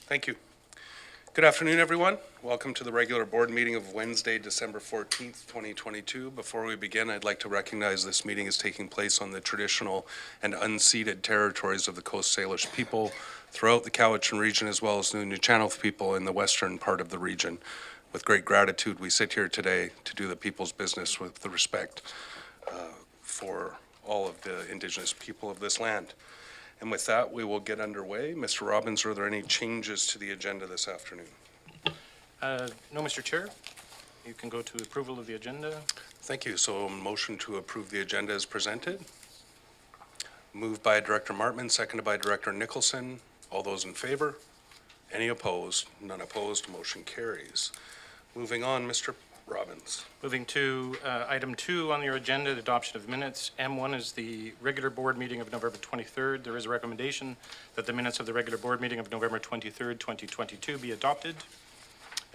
Thank you. Good afternoon, everyone. Welcome to the regular board meeting of Wednesday, December 14th, 2022. Before we begin, I'd like to recognize this meeting is taking place on the traditional and unceded territories of the Coast Salish people throughout the Cowichan region, as well as the Nuu-chah-nulth people in the western part of the region. With great gratitude, we sit here today to do the people's business with the respect for all of the Indigenous people of this land. And with that, we will get underway. Mr. Robbins, are there any changes to the agenda this afternoon? No, Mr. Chair. You can go to approval of the agenda. Thank you. So a motion to approve the agenda is presented. Moved by Director Martman, seconded by Director Nicholson. All those in favor? Any opposed? None opposed. Motion carries. Moving on, Mr. Robbins. Moving to item 2 on your agenda, the adoption of minutes. M1 is the regular board meeting of November 23rd. There is a recommendation that the minutes of the regular board meeting of November 23rd, 2022 be adopted.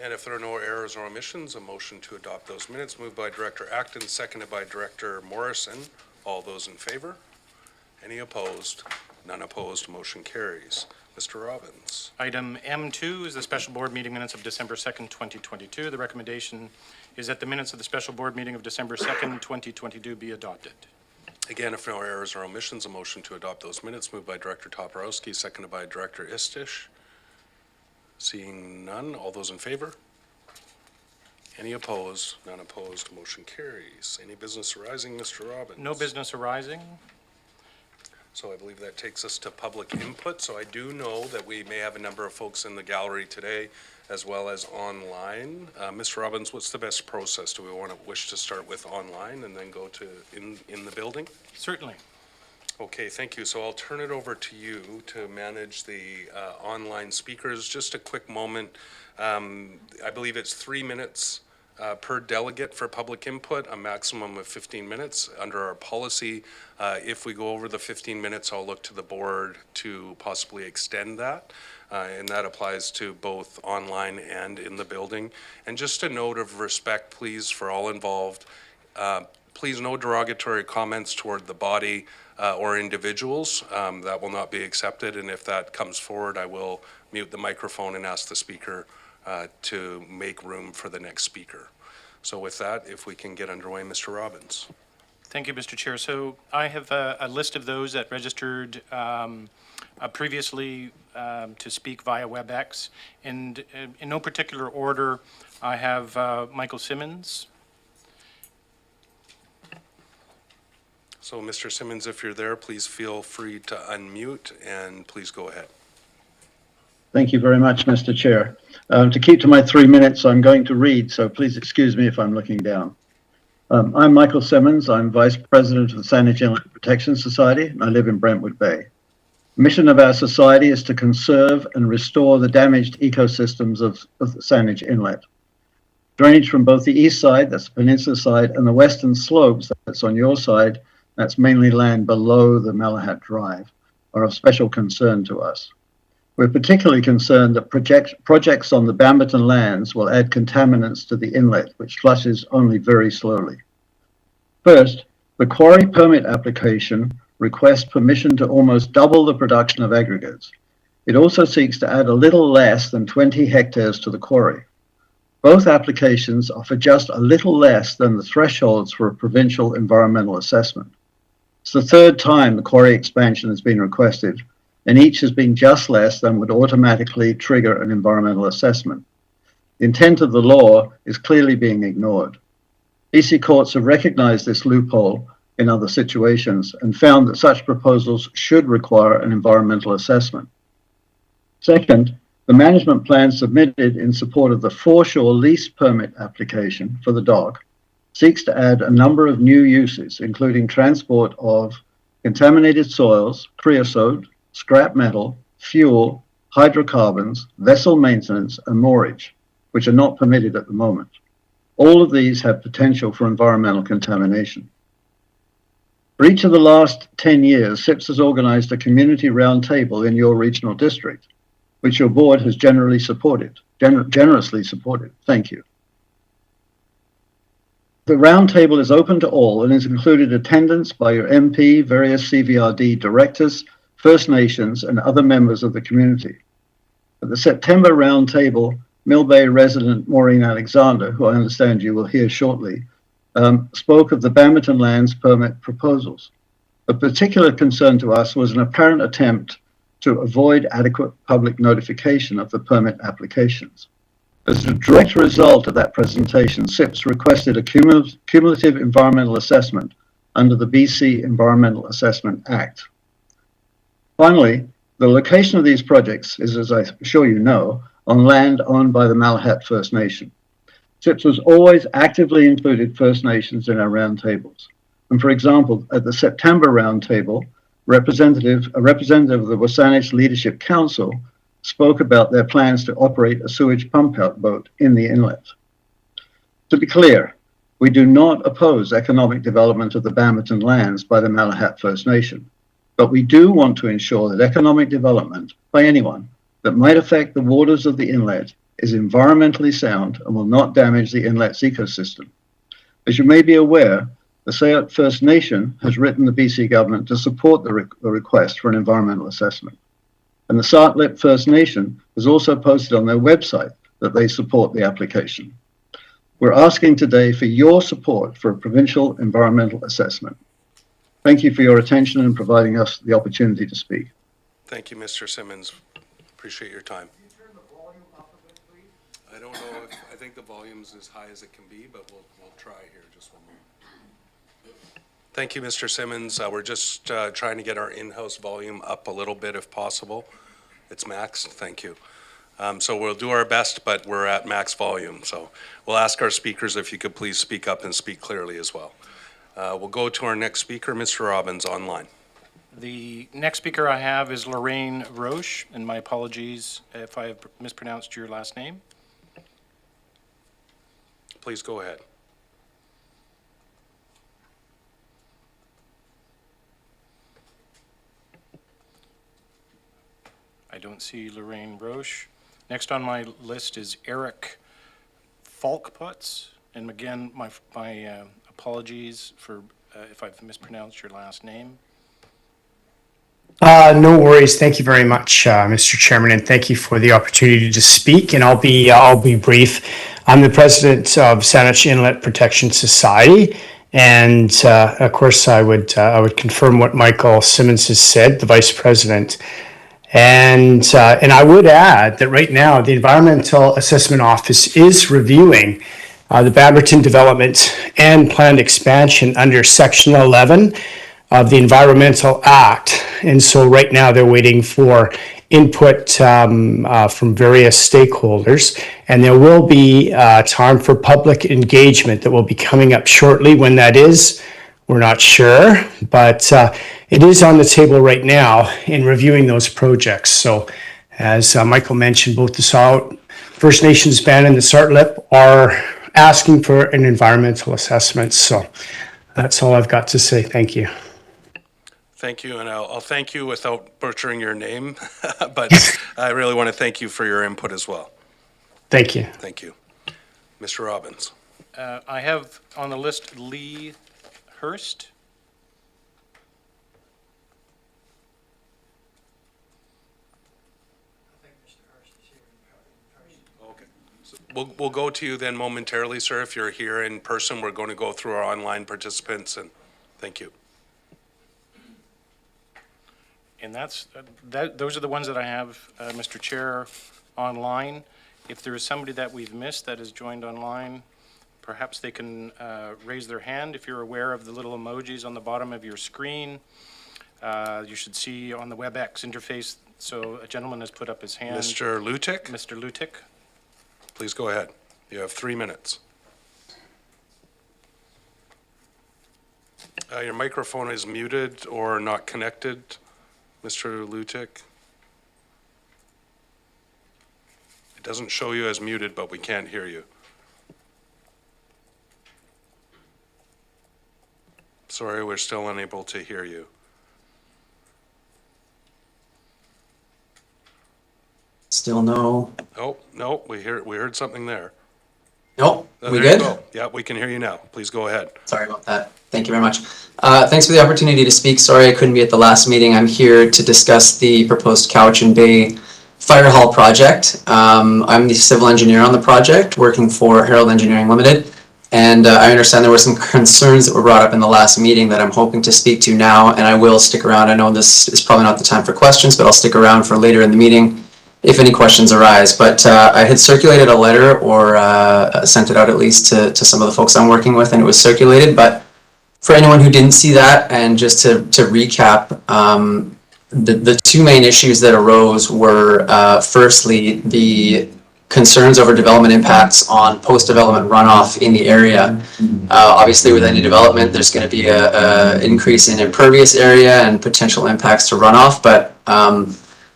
And if there are no errors or omissions, a motion to adopt those minutes. Moved by Director Acton, seconded by Director Morrison. All those in favor? Any opposed? None opposed. Motion carries. Mr. Robbins. Item M2 is the special board meeting minutes of December 2nd, 2022. The recommendation is that the minutes of the special board meeting of December 2nd, 2022 be adopted. Again, if no errors or omissions, a motion to adopt those minutes. Moved by Director Toporowski, seconded by Director Istish. Seeing none, all those in favor? Any opposed? None opposed. Motion carries. Any business arising, Mr. Robbins? No business arising. So I believe that takes us to public input. So I do know that we may have a number of folks in the gallery today as well as online. Mr. Robbins, what's the best process? Do we wish to start with online and then go to in the building? Certainly. Okay, thank you. So I'll turn it over to you to manage the online speakers. Just a quick moment. I believe it's 3 minutes per delegate for public input, a maximum of 15 minutes. Under our policy, if we go over the 15 minutes, I'll look to the board to possibly extend that. And that applies to both online and in the building. And just a note of respect, please, for all involved. Please, no derogatory comments toward the body or individuals. That will not be accepted. And if that comes forward, I will mute the microphone and ask the speaker to make room for the next speaker. So with that, if we can get underway, Mr. Robbins. Thank you, Mr. Chair. So I have a list of those that registered previously to speak via WebEx. And in no particular order, I have Michael Simmons. So Mr. Simmons, if you're there, please feel free to unmute and please go ahead. Thank you very much, Mr. Chair. To keep to my 3 minutes, I'm going to read, so please excuse me if I'm looking down. I'm Michael Simmons. I'm Vice President of the Saanich Inlet Protection Society, and I live in Brentwood Bay. The mission of our society is to conserve and restore the damaged ecosystems of the Saanich Inlet. Drainage from both the east side, that's the peninsula side, and the western slopes, that's on your side, that's mainly land below the Malahat Drive, are of special concern to us. We're particularly concerned that projects on the Bamberton lands will add contaminants to the inlet, which flushes only very slowly. First, the quarry permit application requests permission to almost double the production of aggregates. It also seeks to add a little less than 20 hectares to the quarry. Both applications offer just a little less than the thresholds for a provincial environmental assessment. It's the third time the quarry expansion has been requested, and each has been just less than would automatically trigger an environmental assessment. The intent of the law is clearly being ignored. BC courts have recognized this loophole in other situations and found that such proposals should require an environmental assessment. Second, the management plan submitted in support of the foreshore lease permit application for the dock seeks to add a number of new uses, including transport of contaminated soils, creosote, scrap metal, fuel, hydrocarbons, vessel maintenance, and moorage, which are not permitted at the moment. All of these have potential for environmental contamination. For each of the last 10 years, SIPS has organized a community roundtable in your regional district, which your board has generously supported. Thank you. The roundtable is open to all and has included attendance by your MP, various CVRD directors, First Nations, and other members of the community. At the September roundtable, Mill Bay resident Maureen Alexander, who I understand you will hear shortly, spoke of the Bamberton lands permit proposals. Of particular concern to us was an apparent attempt to avoid adequate public notification of the permit applications. As a direct result of that presentation, SIPS requested a cumulative environmental assessment under the BC Environmental Assessment Act. Finally, the location of these projects is, as I'm sure you know, on land owned by the Malahat First Nation. SIPS has always actively included First Nations in our roundtables. And for example, at the September roundtable, a representative of the Wasanich Leadership Council spoke about their plans to operate a sewage pump-out boat in the inlet. To be clear, we do not oppose economic development of the Bamberton lands by the Malahat First Nation, but we do want to ensure that economic development by anyone that might affect the waters of the inlet is environmentally sound and will not damage the inlet's ecosystem. As you may be aware, the Sayot First Nation has written the BC government to support the request for an environmental assessment. And the Sartlip First Nation has also posted on their website that they support the application. We're asking today for your support for a provincial environmental assessment. Thank you for your attention and providing us the opportunity to speak. Thank you, Mr. Simmons. Appreciate your time. Can you turn the volume up a bit, please? I don't know if, I think the volume's as high as it can be, but we'll try here, just one moment. Thank you, Mr. Simmons. We're just trying to get our in-house volume up a little bit if possible. It's maxed, thank you. So we'll do our best, but we're at max volume. So we'll ask our speakers if you could please speak up and speak clearly as well. We'll go to our next speaker, Mr. Robbins, online. The next speaker I have is Lorraine Roche, and my apologies if I have mispronounced your last name. Please go ahead. I don't see Lorraine Roche. Next on my list is Eric Falkputz, and again, my apologies for if I've mispronounced your last name. No worries. Thank you very much, Mr. Chairman, and thank you for the opportunity to speak. And I'll be brief. I'm the president of Saanich Inlet Protection Society, and of course, I would confirm what Michael Simmons has said, the vice president. And I would add that right now the Environmental Assessment Office is reviewing the Bamberton development and planned expansion under Section 11 of the Environmental Act. And so right now they're waiting for input from various stakeholders. And there will be time for public engagement that will be coming up shortly. When that is, we're not sure, but it is on the table right now in reviewing those projects. So as Michael mentioned, both the Sault First Nations Band and the Sartlip are asking for an environmental assessment. So that's all I've got to say. Thank you. Thank you, and I'll thank you without butchering your name, but I really want to thank you for your input as well. Thank you. Thank you. Mr. Robbins. I have on the list Lee Hurst. Okay. So we'll go to you then momentarily, sir. If you're here in person, we're going to go through our online participants, and thank you. And those are the ones that I have, Mr. Chair, online. If there is somebody that we've missed that has joined online, perhaps they can raise their hand. If you're aware of the little emojis on the bottom of your screen, you should see on the WebEx interface. So a gentleman has put up his hand. Mr. Lutic? Mr. Lutic. Please go ahead. You have 3 minutes. Your microphone is muted or not connected. Mr. Lutic? It doesn't show you as muted, but we can't hear you. Sorry, we're still unable to hear you. Still no. Oh, no, we heard something there. Nope. Oh, We there you good? go. Yeah, we can hear you now. Please go ahead. Sorry about that. Thank you very much. Thanks for the opportunity to speak. Sorry I couldn't be at the last meeting. I'm here to discuss the proposed Cowichan Bay fire hall project. I'm the civil engineer on the project, working for Herald Engineering Limited. And I understand there were some concerns that were brought up in the last meeting that I'm hoping to speak to now, and I will stick around. I know this is probably not the time for questions, but I'll stick around for later in the meeting if any questions arise. But I had circulated a letter, or sent it out at least to some of the folks I'm working with, and it was circulated. But for anyone who didn't see that, and just to recap, the two main issues that arose were firstly the concerns over development impacts on post-development runoff in the area. Obviously, with any development, there's going to be a increase in impervious area and potential impacts to runoff. But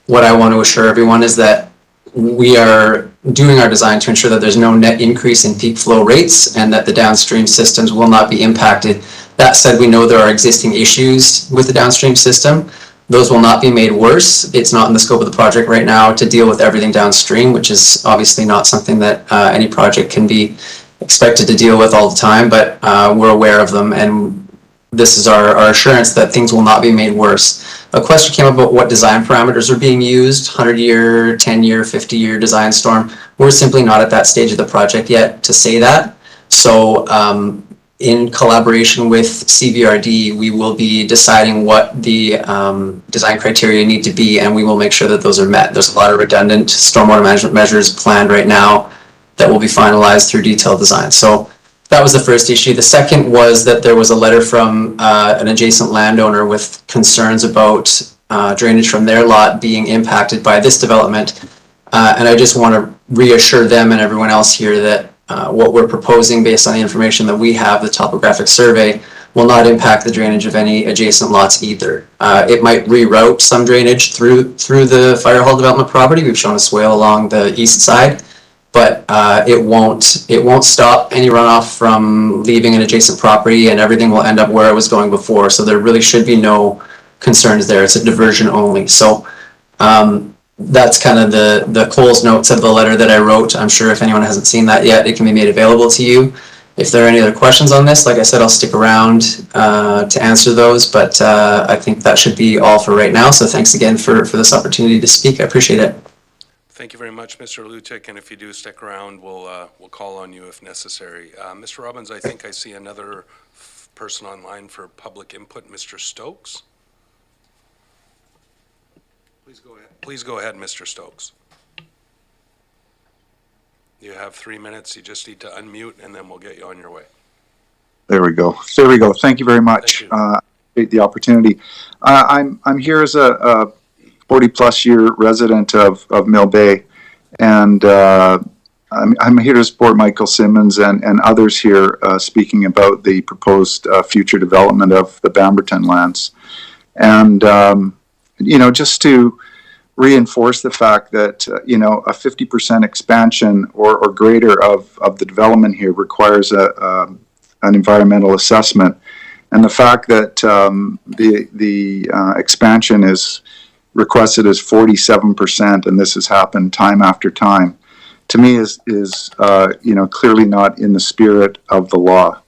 what I want to assure everyone is that we are doing our design to ensure that there's no net increase in peak flow rates and that the downstream systems will not be impacted. That said, we know there are existing issues with the downstream system. Those will not be made worse. It's not in the scope of the project right now to deal with everything downstream, which is obviously not something that any project can be expected to deal with all the time, but we're aware of them, and this is our assurance that things will not be made worse. A question came about what design parameters are being used, 100-year, 10-year, 50-year design storm. We're simply not at that stage of the project yet to say that. So in collaboration with CVRD, we will be deciding what the design criteria need to be, and we will make sure that those are met. There's a lot of redundant stormwater management measures planned right now that will be finalized through detailed design. So that was the first issue. The second was that there was a letter from an adjacent landowner with concerns about drainage from their lot being impacted by this development. And I just want to reassure them and everyone else here that what we're proposing based on the information that we have, the topographic survey, will not impact the drainage of any adjacent lots either. It might reroute some drainage through the fire hall development property. We've shown a swale along the east side, but it won't stop any runoff from leaving an adjacent property, and everything will end up where it was going before. So there really should be no concerns there. It's a diversion only. So that's kind of the Coles notes of the letter that I wrote. I'm sure if anyone hasn't seen that yet, it can be made available to you. If there are any other questions on this, like I said, I'll stick around to answer those, but I think that should be all for right now. So thanks again for this opportunity to speak. I appreciate it. Thank you very much, Mr. Lutic, and if you do stick around, we'll call on you if necessary. Mr. Robbins, I think I see another person online for public input, Mr. Stokes. Please go ahead. Please go ahead, Mr. Stokes. You have 3 minutes. You just need to unmute, and then we'll get you on your way. There we go. There we go. Thank you very much. Thank The opportunity. I'm here as a 40-plus year resident of Mill Bay, and I'm here to support Michael Simmons and others here speaking about the proposed future development of the Bamberton lands. And just to reinforce the fact that, a 50% expansion or greater of the development here requires an environmental assessment. And the fact that the expansion is requested as 47%, and this has happened time after time, to me is clearly not in the spirit of the law.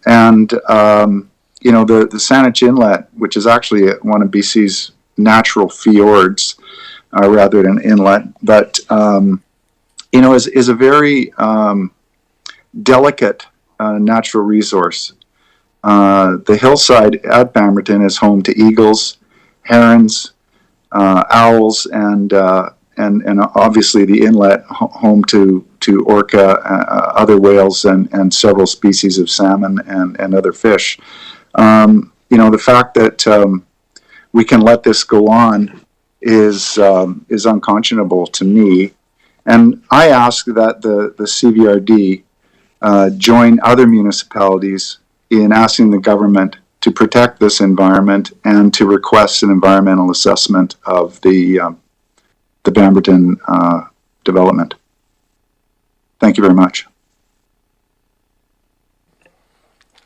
And, the Saanich Inlet, which is actually one of BC's natural fjords, rather than inlet, but is a very delicate natural resource. The hillside at Bamberton is home to eagles, herons, owls, and obviously the inlet home to orca, other whales, and several species of salmon and other fish. The fact that we can let this go on is unconscionable to me, and I ask that the CVRD join other municipalities in asking the government to protect this environment and to request an environmental assessment of the Bamberton development. Thank you very much.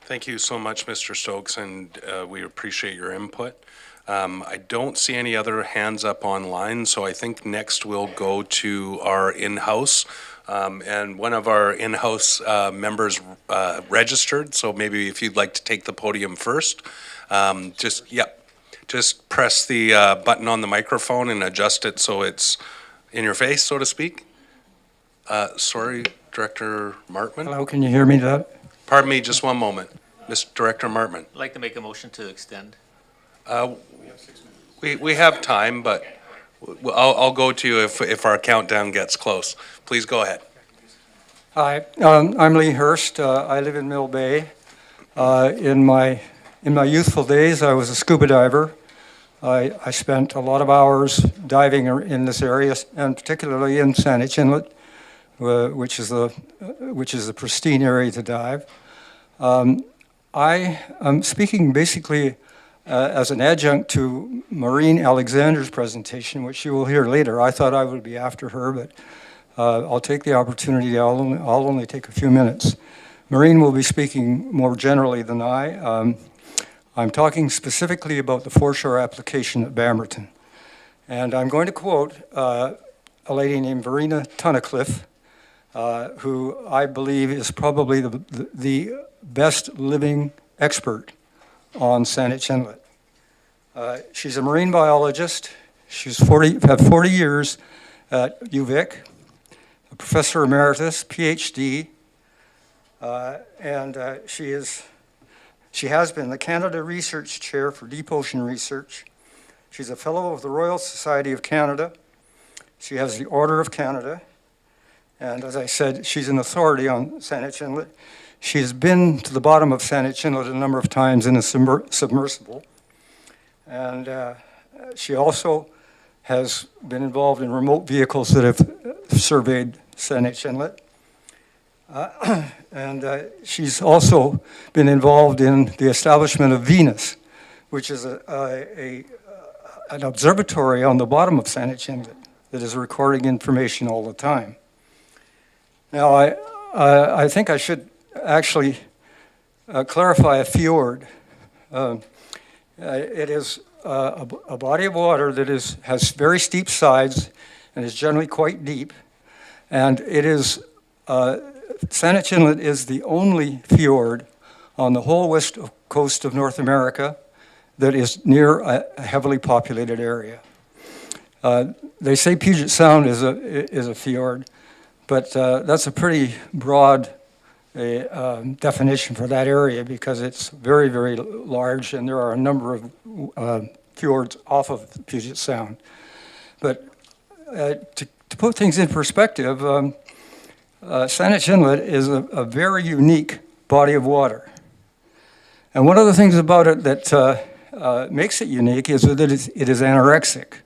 Thank you so much, Mr. Stokes, and we appreciate your input. I don't see any other hands up online, so I think next we'll go to our in-house. And one of our in-house members registered, so maybe if you'd like to take the podium first, just press the button on the microphone and adjust it so it's in your face, so to speak. Sorry, Director Martman. Hello, can you hear me? Pardon me, just one moment. Mr. Director Martman. I'd like to make a motion to extend. We have time, but I'll go to you if our countdown gets close. Please go ahead. Hi, I'm Lee Hurst. I live in Mill Bay. In my youthful days, I was a scuba diver. I spent a lot of hours diving in this area, and particularly in Saanich Inlet, which is a pristine area to dive. I am speaking basically as an adjunct to Maureen Alexander's presentation, which you will hear later. I thought I would be after her, but I'll take the opportunity. I'll only take a few minutes. Maureen will be speaking more generally than I. I'm talking specifically about the foreshore application at Bamberton. And I'm going to quote a lady named Verena Tunnicliffe, who I believe is probably the best living expert on Saanich Inlet. She's a marine biologist. She's had 40 years at UVic, a professor emeritus, PhD, and she has been the Canada Research Chair for Deep Ocean Research. She's a Fellow of the Royal Society of Canada. She has the Order of Canada. And as I said, she's an authority on Saanich Inlet. She's been to the bottom of Saanich Inlet a number of times in a submersible. And she also has been involved in remote vehicles that have surveyed Saanich Inlet. And she's also been involved in the establishment of Venus, which is an observatory on the bottom of Saanich Inlet that is recording information all the time. Now, I think I should actually clarify a fjord. It is a body of water that has very steep sides and is generally quite deep. And it is, Saanich Inlet is the only fjord on the whole west coast of North America that is near a heavily populated area. They say Puget Sound is a fjord, but that's a pretty broad definition for that area because it's very, very large and there are a number of fjords off of Puget Sound. But to put things in perspective, Saanich Inlet is a very unique body of water. And one of the things about it that makes it unique is that it is anorexic.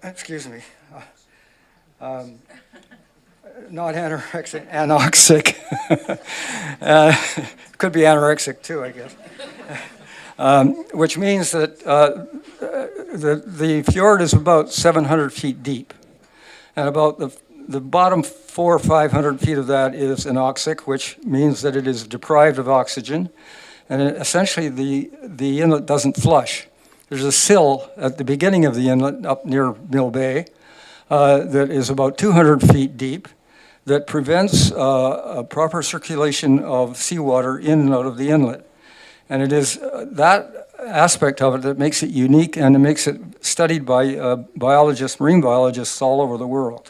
Excuse me. Not anorexic, anoxic. Could be anorexic too, I guess. Which means that the fjord is about 700 feet deep. And about the bottom 400 or 500 feet of that is anoxic, which means that it is deprived of oxygen. And essentially the inlet doesn't flush. There's a sill at the beginning of the inlet up near Mill Bay that is about 200 feet deep that prevents a proper circulation of seawater in and out of the inlet. And it is that aspect of it that makes it unique and it makes it studied by biologists, marine biologists all over the world.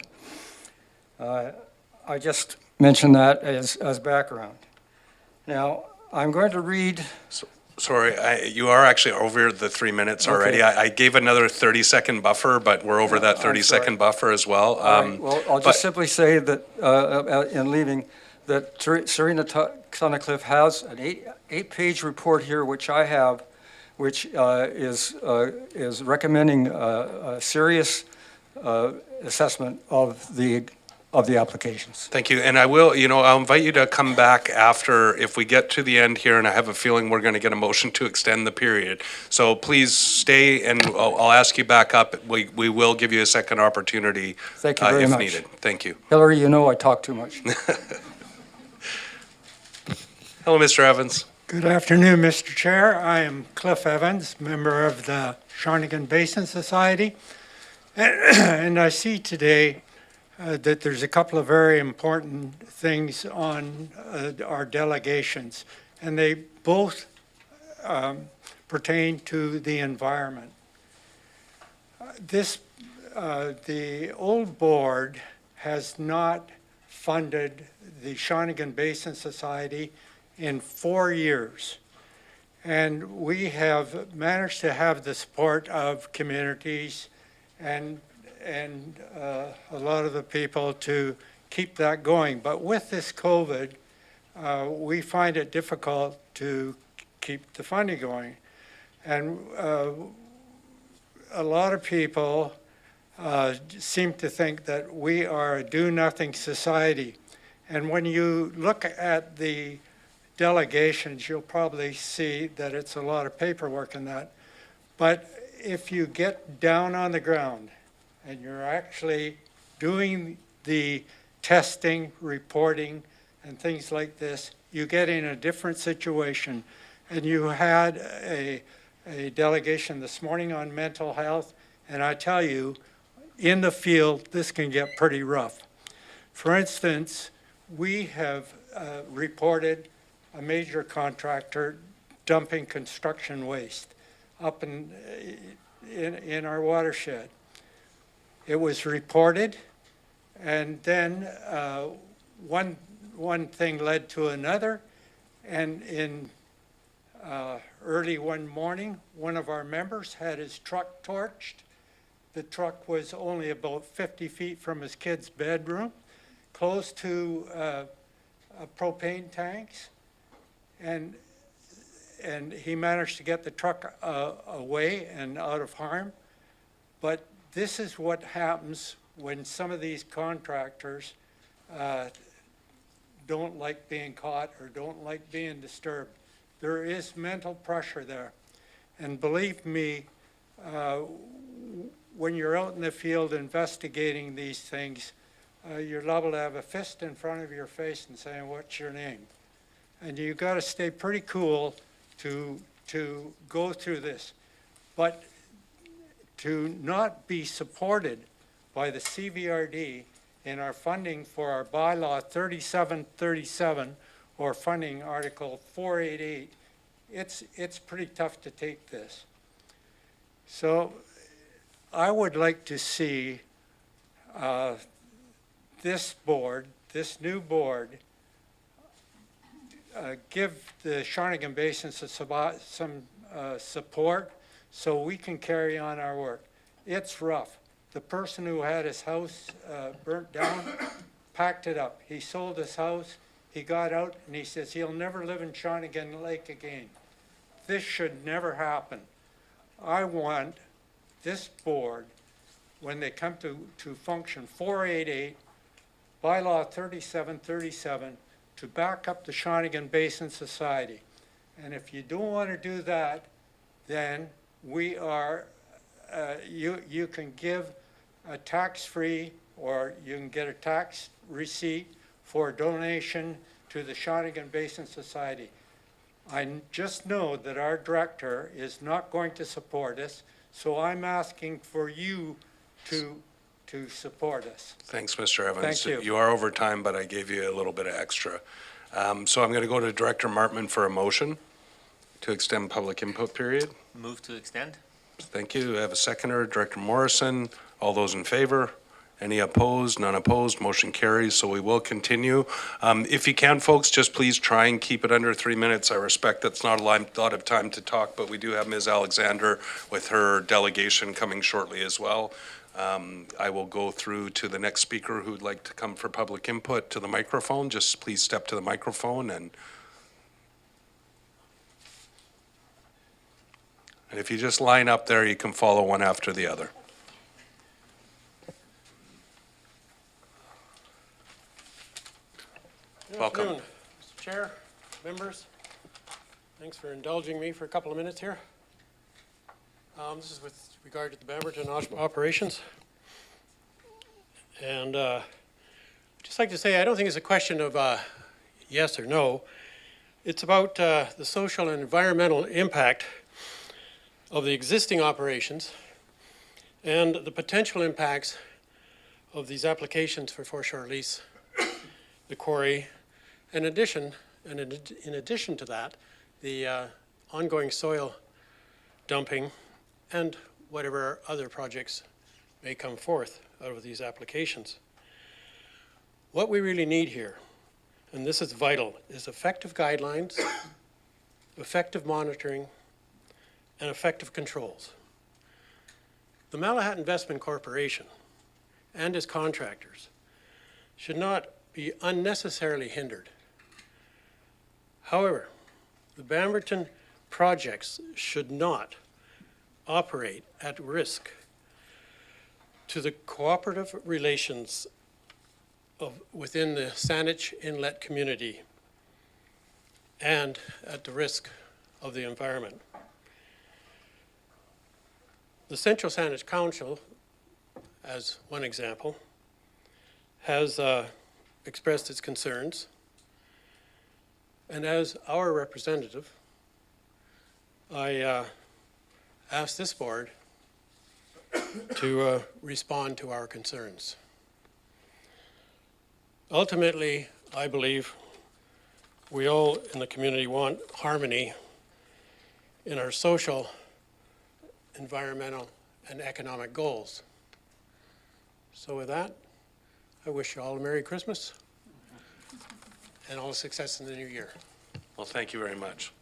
I just mentioned that as background. Now, I'm going to read. Sorry, you are actually over the 3 minutes already. Okay. I gave another 30-second buffer, but we're over that 30-second buffer as well. All right, well, I'll just simply say that in leaving, that Serena Tunnicliffe has an eight-page report here, which I have, which is recommending a serious assessment of the applications. Thank you, and I'll invite you to come back after, if we get to the end here, and I have a feeling we're going to get a motion to extend the period. So please stay, and I'll ask you back up. We will give you a second opportunity Thank you very if much. needed. Thank you. Hillary, you know I talk too much. Hello, Mr. Evans. Good afternoon, Mr. Chair. I am Cliff Evans, member of the Sharnigan Basin Society. And I see today that there's a couple of very important things on our delegations, and they both pertain to the environment. This the old board has not funded the Shawnigan Basin Society in 4 years. And we have managed to have the support of communities and a lot of the people to keep that going. But with this COVID, we find it difficult to keep the funding going. And a lot of people seem to think that we are a do-nothing society. And when you look at the delegations, you'll probably see that it's a lot of paperwork in that. But if you get down on the ground and you're actually doing the testing, reporting, and things like this, you get in a different situation. And you had a delegation this morning on mental health, and I tell you, in the field, this can get pretty rough. For instance, we have reported a major contractor dumping construction waste up in our watershed. It was reported, and then one thing led to another, and in early one morning, one of our members had his truck torched. The truck was only about 50 feet from his kid's bedroom, close to propane tanks. And he managed to get the truck away and out of harm. But this is what happens when some of these contractors don't like being caught or don't like being disturbed. There is mental pressure there. And believe me, when you're out in the field investigating these things, you're liable to have a fist in front of your face and saying, "What's your name?" And you've got to stay pretty cool to go through this. But to not be supported by the CVRD in our funding for our bylaw 3737 or funding article 488, it's pretty tough to take this. So I would like to see this board, this new board, give the Shawnigan Basin some support so we can carry on our work. It's rough. The person who had his house burnt down packed it up. He sold his house, he got out, and he says he'll never live in Shawnigan Lake again. This should never happen. I want this board, when they come to function 488, bylaw 3737, to back up the Shawnigan Basin Society. And if you don't want to do that, then we are, you can give a tax-free or you can get a tax receipt for a donation to the Shawnigan Basin Society. I just know that our director is not going to support us, so I'm asking for you to support us. Thanks, Mr. Evans. Thank you. You are over time, but I gave you a little bit of extra. So I'm going to go to Director Martman for a motion to extend public input period. Move to extend? Thank you. I have a seconder, Director Morrison. All those in favor? Any opposed? None opposed. Motion carries. So we will continue. If you can, folks, just please try and keep it under 3 minutes. I respect that's not a lot of time to talk, but we do have Ms. Alexander with her delegation coming shortly as well. I will go through to the next speaker who'd like to come for public input to the microphone. Just please step to the microphone and if you just line up there, you can follow one after the other. Welcome. Good afternoon, Mr. Chair, members. Thanks for indulging me for a couple of minutes here. This is with regard to the Bamberton operations. And I'd just like to say, I don't think it's a question of yes or no. It's about the social and environmental impact of the existing operations and the potential impacts of these applications for foreshore lease, the quarry, and in addition to that, the ongoing soil dumping and whatever other projects may come forth out of these applications. What we really need here, and this is vital, is effective guidelines, effective monitoring, and effective controls. The Malahat Investment Corporation and its contractors should not be unnecessarily hindered. However, the Bamberton projects should not operate at risk to the cooperative relations within the Saanich Inlet community and at the risk of the environment. The Central Saanich Council, as one example, has expressed its concerns, and as our representative, I ask this board to respond to our concerns. Ultimately, I believe we all in the community want harmony in our social, environmental, and economic goals. So with that, I wish you all a Merry Christmas and all success in the new year. Well, thank you very much.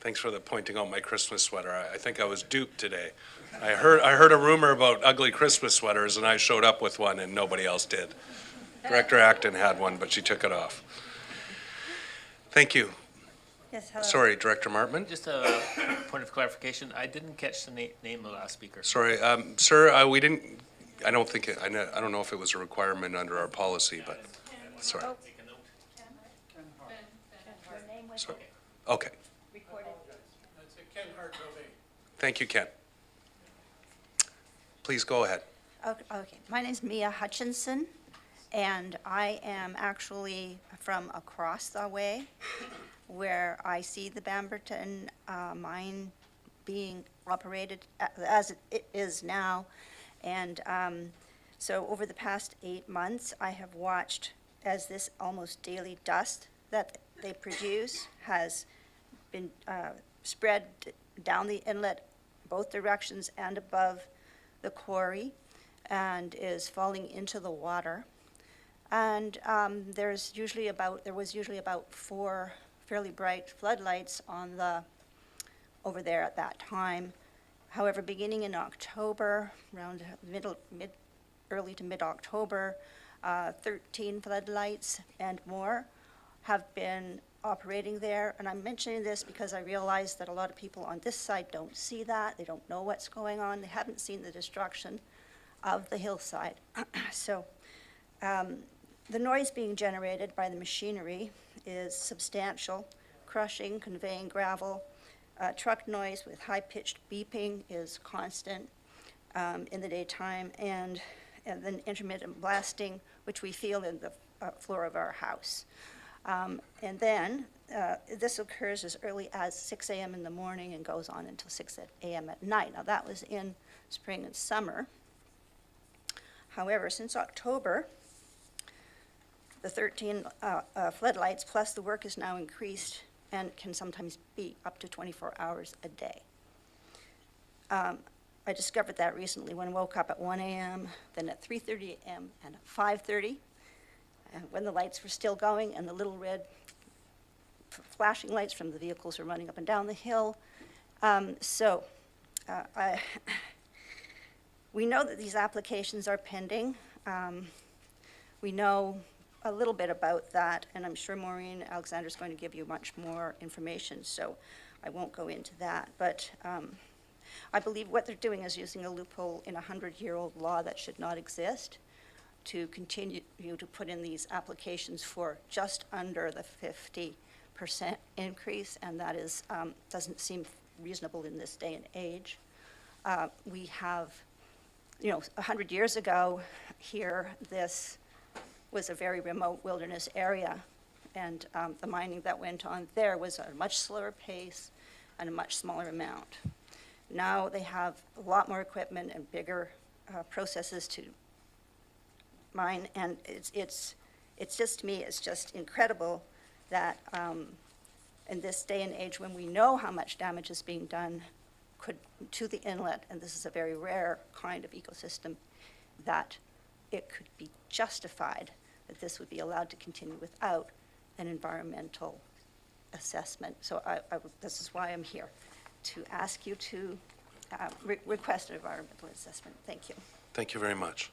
Thanks for the pointing out my Christmas sweater. I think I was duped today. I heard a rumor about ugly Christmas sweaters, and I showed up with one, and nobody else did. Director Acton had one, but she took it off. Thank you. Yes, hello. Sorry, Director Martman? Just a point of clarification, I didn't catch the name of the last speaker. Sorry, sir, we didn't, I don't think, I don't know if it was a requirement under our policy, but, sorry. Sorry. Okay. That's Ken Hart-Robey. Thank you, Ken. Please go ahead. Okay, my name's Mia Hutchinson, and I am actually from across the way where I see the Bamberton mine being operated as it is now. And so over the past 8 months, I have watched as this almost daily dust that they produce has been spread down the inlet, both directions and above the quarry, and is falling into the water. And there was usually about 4 fairly bright floodlights on over there at that time. However, beginning in October, around early to mid-October, 13 floodlights and more have been operating there. And I'm mentioning this because I realize that a lot of people on this side don't see that. They don't know what's going on. They haven't seen the destruction of the hillside. So the noise being generated by the machinery is substantial. Crushing, conveying gravel, truck noise with high-pitched beeping is constant in the daytime, and then intermittent blasting, which we feel in the floor of our house. And then this occurs as early as 6 a.m. in the morning and goes on until 6 a.m. at night. Now, that was in spring and summer. However, since October, the 13 floodlights plus the work is now increased and can sometimes be up to 24 hours a day. I discovered that recently when I woke up at 1 a.m., then at 3:30 a.m. and at 5:30, when the lights were still going and the little red flashing lights from the vehicles were running up and down the hill. We know that these applications are pending. We know a little bit about that, and I'm sure Maureen Alexander is going to give you much more information, so I won't go into that. But I believe what they're doing is using a loophole in a 100-year-old law that should not exist to continue to put in these applications for just under the 50% increase, and that is doesn't seem reasonable in this day and age. We have, 100 years ago here, this was a very remote wilderness area, and the mining that went on there was at a much slower pace and a much smaller amount. Now they have a lot more equipment and bigger processes to mine, and it's just, to me, it's just incredible that in this day and age when we know how much damage is being done could, to the inlet, and this is a very rare kind of ecosystem, that it could be justified that this would be allowed to continue without an environmental assessment. So this is why I'm here, to ask you to request an environmental assessment. Thank you. Thank you very much.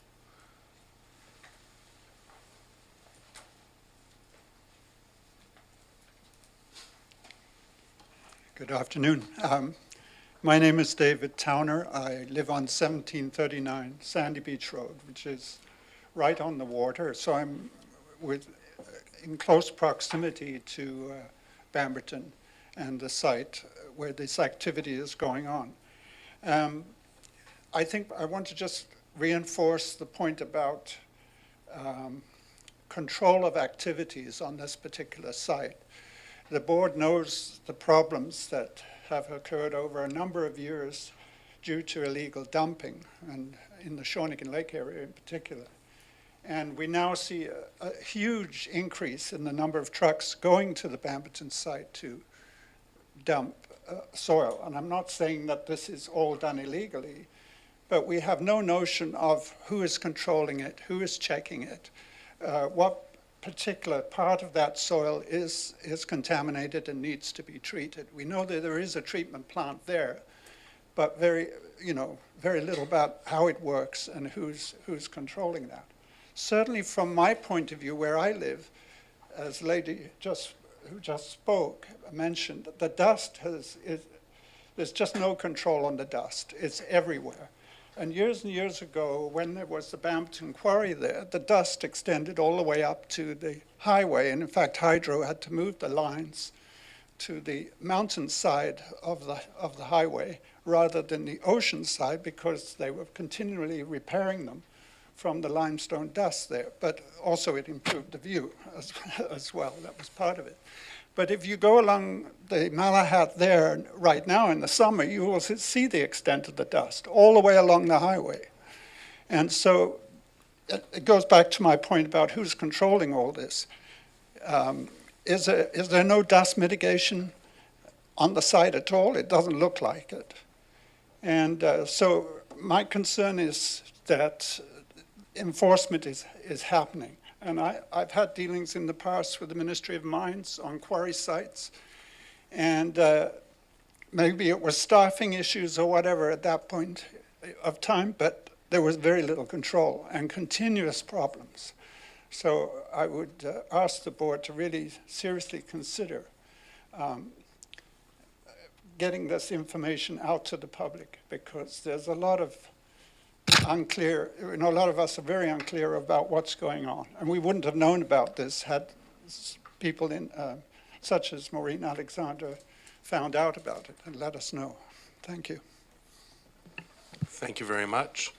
Good afternoon. My name is David Towner. I live on 1739 Sandy Beach Road, which is right on the water. So I'm in close proximity to Bamberton and the site where this activity is going on. I think I want to just reinforce the point about control of activities on this particular site. The board knows the problems that have occurred over a number of years due to illegal dumping, and in the Shawnigan Lake area in particular. And we now see a huge increase in the number of trucks going to the Bamberton site to dump soil. And I'm not saying that this is all done illegally, but we have no notion of who is controlling it, who is checking it, what particular part of that soil is contaminated and needs to be treated. We know that there is a treatment plant there, but very little about how it works and who's controlling that. Certainly from my point of view, where I live, as the lady who just spoke mentioned, the dust there's just no control on the dust. It's everywhere. And years ago, when there was the Bamberton quarry there, the dust extended all the way up to the highway. And in fact, Hydro had to move the lines to the mountain side of the highway rather than the ocean side, because they were continually repairing them from the limestone dust there. But also it improved the view as well. That was part of it. But if you go along the Malahat there right now in the summer, you will see the extent of the dust all the way along the highway. And so it goes back to my point about who's controlling all this. Is there no dust mitigation on the site at all? It doesn't look like it. And so my concern is that enforcement is happening. And I've had dealings in the past with the Ministry of Mines on quarry sites. And maybe it was staffing issues or whatever at that point of time, but there was very little control and continuous problems. So I would ask the board to really seriously consider getting this information out to the public, because there's a lot of unclear, a lot of us are very unclear about what's going on. And we wouldn't have known about this had people such as Maureen Alexander found out about it and let us know. Thank you. Thank you very much.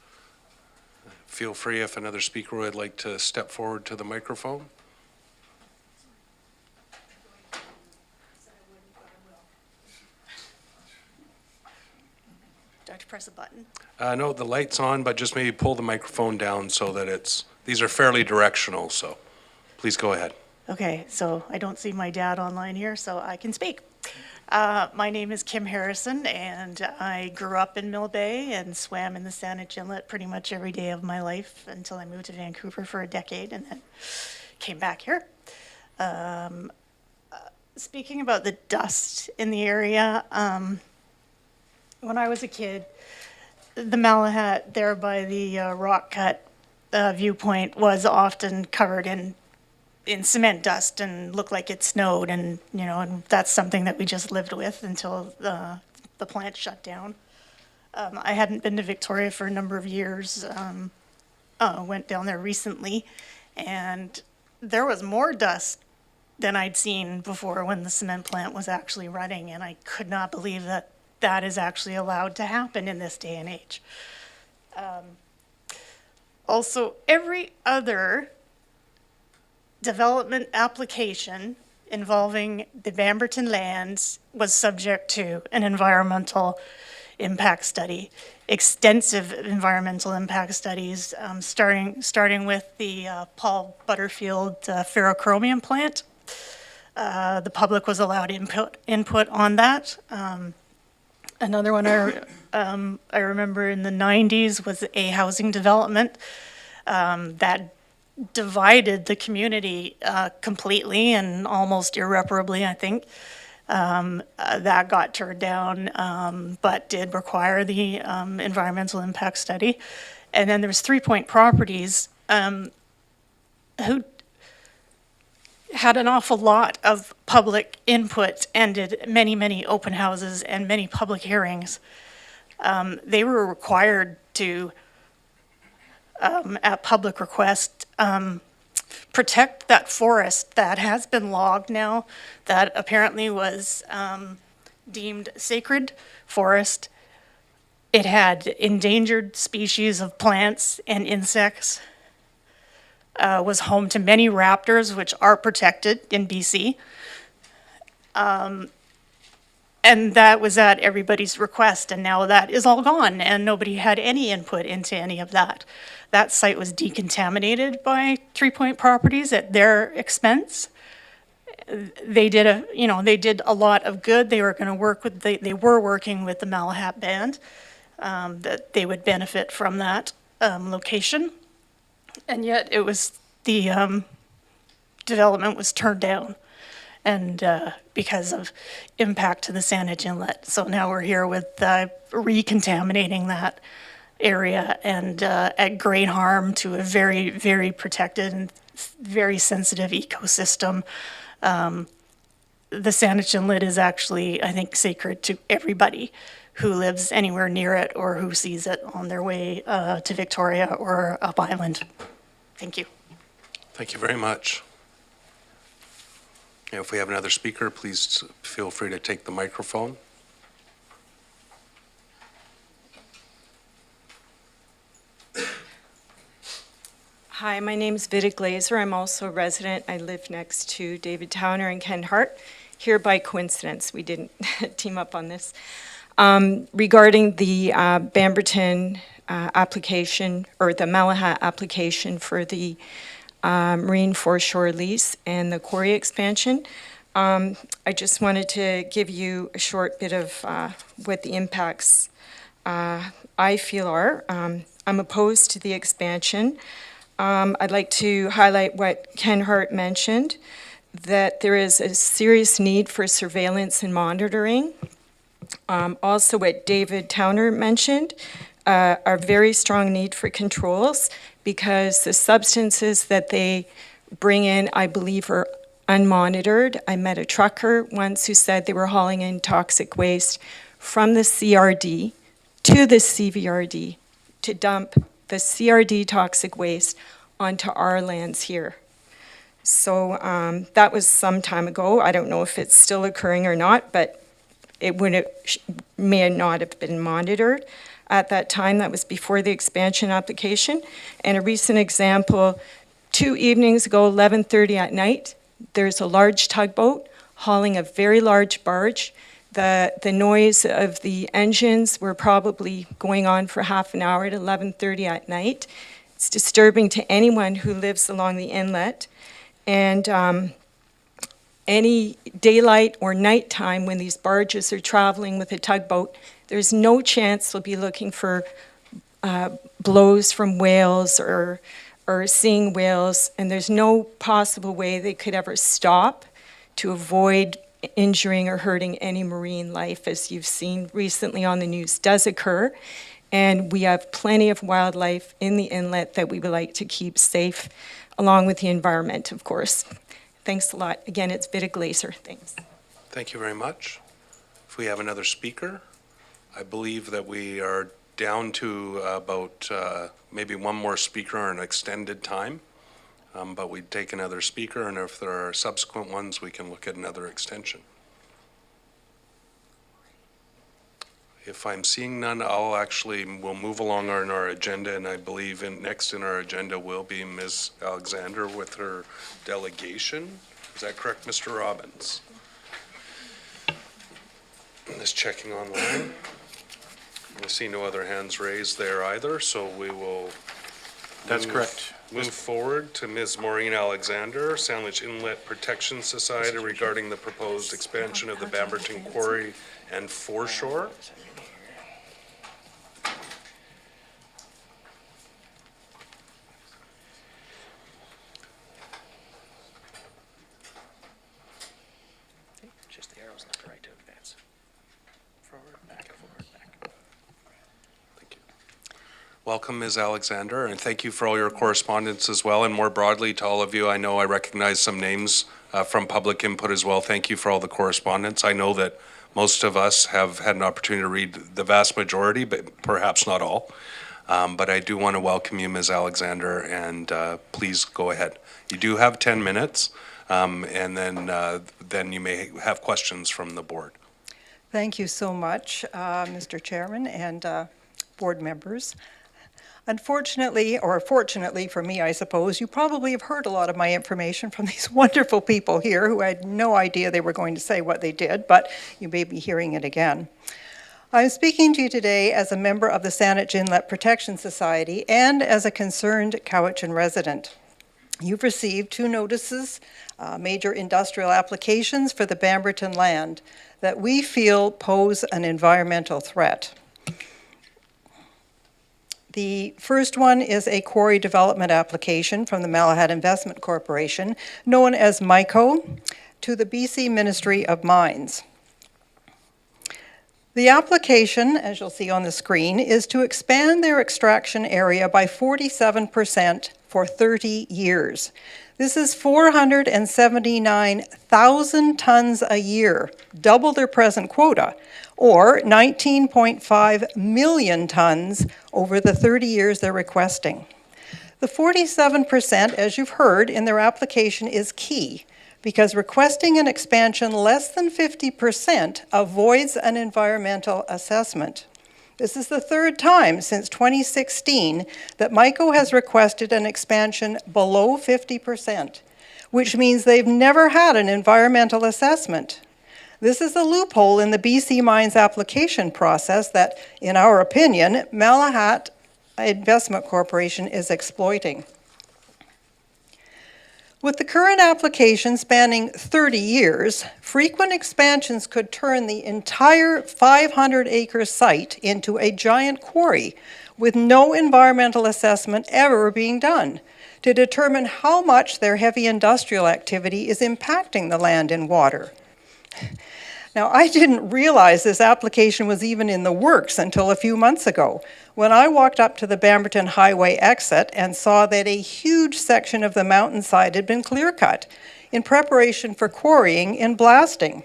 Feel free if another speaker would like to step forward to the microphone. Do I have to press a button? No, the light's on, but just maybe pull the microphone down so that these are fairly directional, so please go ahead. Okay, so I don't see my dad online here, so I can speak. My name is Kim Harrison, and I grew up in Mill Bay and swam in the Saanich Inlet pretty much every day of my life until I moved to Vancouver for a decade and then came back here. Speaking about the dust in the area, when I was a kid, the Malahat there by the rock cut viewpoint was often covered in cement dust and looked like it snowed, and and that's something that we just lived with until the plant shut down. I hadn't been to Victoria for a number of years. Went down there recently, and there was more dust than I'd seen before when the cement plant was actually running, and I could not believe that that is actually allowed to happen in this day and age. Also, every other development application involving the Bamberton lands was subject to an environmental impact study, extensive environmental impact studies, starting with the Paul Butterfield ferrochromium plant. The public was allowed input on that. Another one I remember in the 90s was a housing development that divided the community completely and almost irreparably, I think. That got turned down, but did require the environmental impact study. And then there was 3 Point Properties, who had an awful lot of public input and did many, many open houses and many public hearings. They were required to, at public request, protect that forest that has been logged now, that apparently was deemed sacred forest. It had endangered species of plants and insects, was home to many raptors, which are protected in BC. And that was at everybody's request, and now that is all gone, and nobody had any input into any of that. That site was decontaminated by 3 Point Properties at their expense. They did a lot of good. They were going to work with, they were working with the Malahat Band, that they would benefit from that location. And yet it was, the development was turned down, and because of impact to the Saanich Inlet. So now we're here with recontaminating that area and at great harm to a very, very protected and very sensitive ecosystem. The Saanich Inlet is actually, I think, sacred to everybody who lives anywhere near it or who sees it on their way to Victoria or up island. Thank you. Thank you very much. If we have another speaker, please feel free to take the microphone. Hi, my name is Vida Glazer. I'm also a resident. I live next to David Towner and Ken Hart. Here by coincidence, we didn't team up on this. Regarding the Bamberton application, or the Malahat application for the marine foreshore lease and the quarry expansion, I just wanted to give you a short bit of what the impacts I feel are. I'm opposed to the expansion. I'd like to highlight what Ken Hart mentioned, that there is a serious need for surveillance and monitoring. Also, what David Towner mentioned, a very strong need for controls, because the substances that they bring in, I believe, are unmonitored. I met a trucker once who said they were hauling in toxic waste from the CRD to the CVRD to dump the CRD toxic waste onto our lands here. So that was some time ago. I don't know if it's still occurring or not, but it may not have been monitored at that time. That was before the expansion application. And a recent example, 2 evenings ago, 11:30 at night, there's a large tugboat hauling a very large barge. The noise of the engines were probably going on for half an hour at 11:30 at night. It's disturbing to anyone who lives along the inlet. And any daylight or nighttime when these barges are traveling with a tugboat, there's no chance they'll be looking for blows from whales or seeing whales, and there's no possible way they could ever stop to avoid injuring or hurting any marine life, as you've seen recently on the news, does occur. And we have plenty of wildlife in the inlet that we would like to keep safe, along with the environment, of course. Thanks a lot. Again, it's Vida Glazer. Thanks. Thank you very much. If we have another speaker, I believe that we are down to about maybe one more speaker on an extended time, but we'd take another speaker, and if there are subsequent ones, we can look at another extension. If I'm seeing none, we'll move along on our agenda, and I believe next in our agenda will be Ms. Alexander with her delegation. Is that correct, Mr. Robbins? Just checking online. I see no other hands raised there either, so we will. That's correct. Move forward to Ms. Maureen Alexander, Sandwich Inlet Protection Society, regarding the proposed expansion of the Bamberton Quarry and foreshore. Just the arrows left or right to advance. Forward, back, back. Thank you. Welcome, Ms. Alexander, and thank you for all your correspondence as well, and more broadly to all of you. I know I recognize some names from public input as well. Thank you for all the correspondence. I know that most of us have had an opportunity to read the vast majority, but perhaps not all. But I do want to welcome you, Ms. Alexander, and please go ahead. You do have 10 minutes, and then you may have questions from the board. Thank you so much, Mr. Chairman and board members. Unfortunately, or fortunately for me, I suppose, you probably have heard a lot of my information from these wonderful people here who had no idea they were going to say what they did, but you may be hearing it again. I'm speaking to you today as a member of the Saanich Inlet Protection Society and as a concerned Cowichan resident. You've received 2 notices, major industrial applications for the Bamberton land that we feel pose an environmental threat. The first one is a quarry development application from the Malahat Investment Corporation, known as MICO, to the BC Ministry of Mines. The application, as you'll see on the screen, is to expand their extraction area by 47% for 30 years. This is 479,000 tons a year, double their present quota, or 19.5 million tons over the 30 years they're requesting. The 47%, as you've heard in their application, is key because requesting an expansion less than 50% avoids an environmental assessment. This is the 3rd time since 2016 that MICO has requested an expansion below 50%, which means they've never had an environmental assessment. This is a loophole in the BC Mines application process that, in our opinion, Malahat Investment Corporation is exploiting. With the current application spanning 30 years, frequent expansions could turn the entire 500-acre site into a giant quarry with no environmental assessment ever being done to determine how much their heavy industrial activity is impacting the land and water. Now, I didn't realize this application was even in the works until a few months ago, when I walked up to the Bamberton Highway exit and saw that a huge section of the mountainside had been clear-cut in preparation for quarrying and blasting.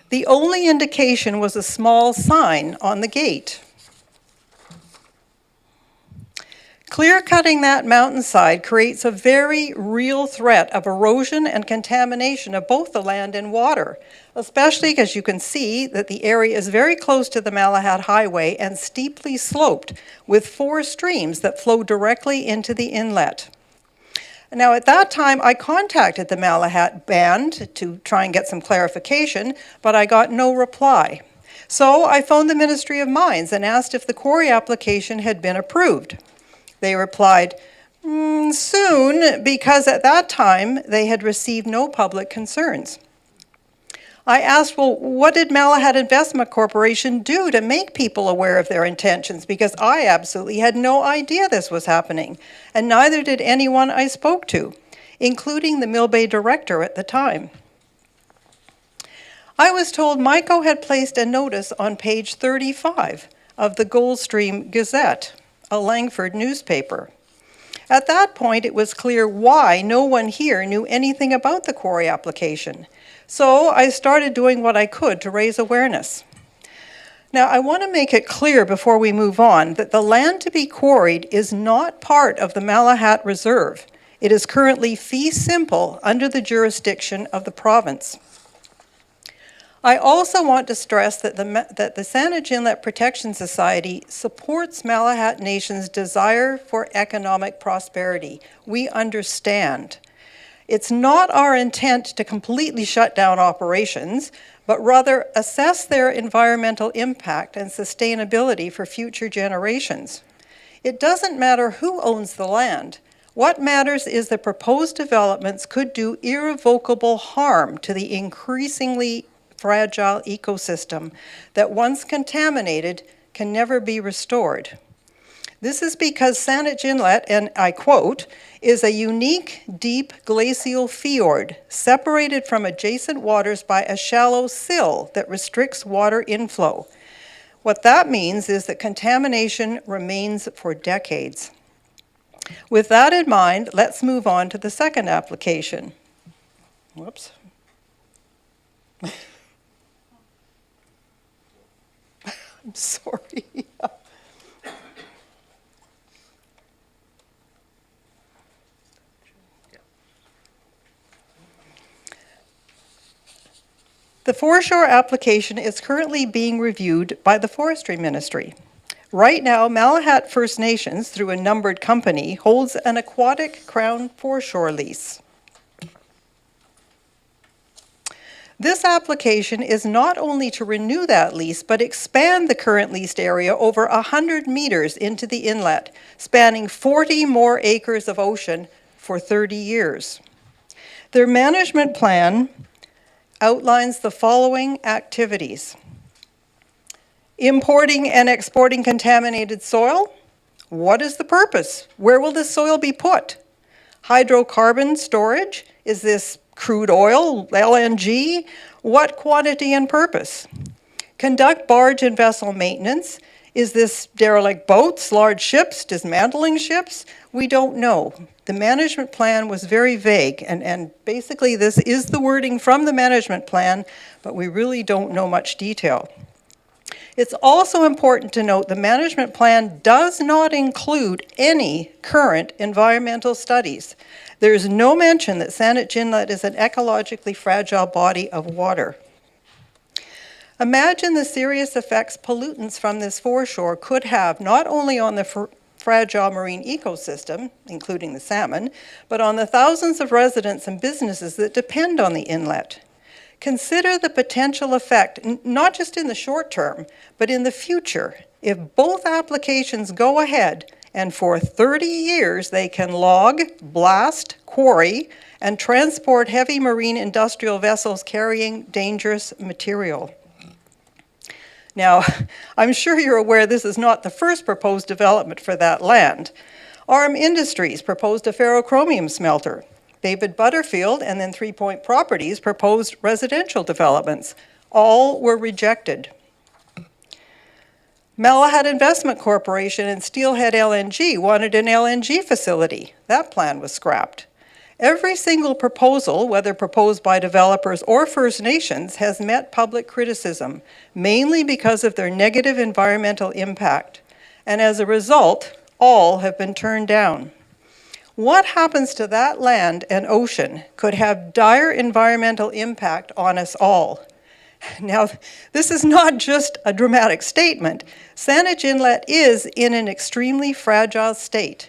The only indication was a small sign on the gate. Clear-cutting that mountainside creates a very real threat of erosion and contamination of both the land and water, especially because you can see that the area is very close to the Malahat Highway and steeply sloped with 4 streams that flow directly into the inlet. Now, at that time, I contacted the Malahat Band to try and get some clarification, but I got no reply. So I phoned the Ministry of Mines and asked if the quarry application had been approved. They replied, soon, because at that time they had received no public concerns. I asked, well, what did Malahat Investment Corporation do to make people aware of their intentions? Because I absolutely had no idea this was happening, and neither did anyone I spoke to, including the Mill Bay director at the time. I was told MICO had placed a notice on page 35 of the Goldstream Gazette, a Langford newspaper. At that point, it was clear why no one here knew anything about the quarry application. So I started doing what I could to raise awareness. Now, I want to make it clear before we move on that the land to be quarried is not part of the Malahat Reserve. It is currently fee simple under the jurisdiction of the province. I also want to stress that the Saanich Inlet Protection Society supports Malahat Nation's desire for economic prosperity. We understand. It's not our intent to completely shut down operations, but rather assess their environmental impact and sustainability for future generations. It doesn't matter who owns the land. What matters is that proposed developments could do irrevocable harm to the increasingly fragile ecosystem that once contaminated can never be restored. This is because Saanich Inlet, and I quote, is a unique, deep glacial fjord separated from adjacent waters by a shallow sill that restricts water inflow. What that means is that contamination remains for decades. With that in mind, let's move on to the second application. Whoops. I'm sorry. The foreshore application is currently being reviewed by the Forestry Ministry. Right now, Malahat First Nations, through a numbered company, holds an aquatic Crown foreshore lease. This application is not only to renew that lease, but expand the current leased area over 100 meters into the inlet, spanning 40 more acres of ocean for 30 years. Their management plan outlines the following activities: importing and exporting contaminated soil. What is the purpose? Where will this soil be put? Hydrocarbon storage. Is this crude oil, LNG? What quantity and purpose? Conduct barge and vessel maintenance. Is this derelict boats, large ships, dismantling ships? We don't know. The management plan was very vague, and basically this is the wording from the management plan, but we really don't know much detail. It's also important to note the management plan does not include any current environmental studies. There is no mention that Saanich Inlet is an ecologically fragile body of water. Imagine the serious effects pollutants from this foreshore could have not only on the fragile marine ecosystem, including the salmon, but on the thousands of residents and businesses that depend on the inlet. Consider the potential effect, not just in the short term, but in the future, if both applications go ahead and for 30 years they can log, blast, quarry, and transport heavy marine industrial vessels carrying dangerous material. Now, I'm sure you're aware this is not the first proposed development for that land. ARM Industries proposed a ferrochromium smelter. David Butterfield and then 3 Point Properties proposed residential developments. All were rejected. Malahat Investment Corporation and Steelhead LNG wanted an LNG facility. That plan was scrapped. Every single proposal, whether proposed by developers or First Nations, has met public criticism, mainly because of their negative environmental impact. And as a result, all have been turned down. What happens to that land and ocean could have dire environmental impact on us all. Now, this is not just a dramatic statement. Saanich Inlet is in an extremely fragile state.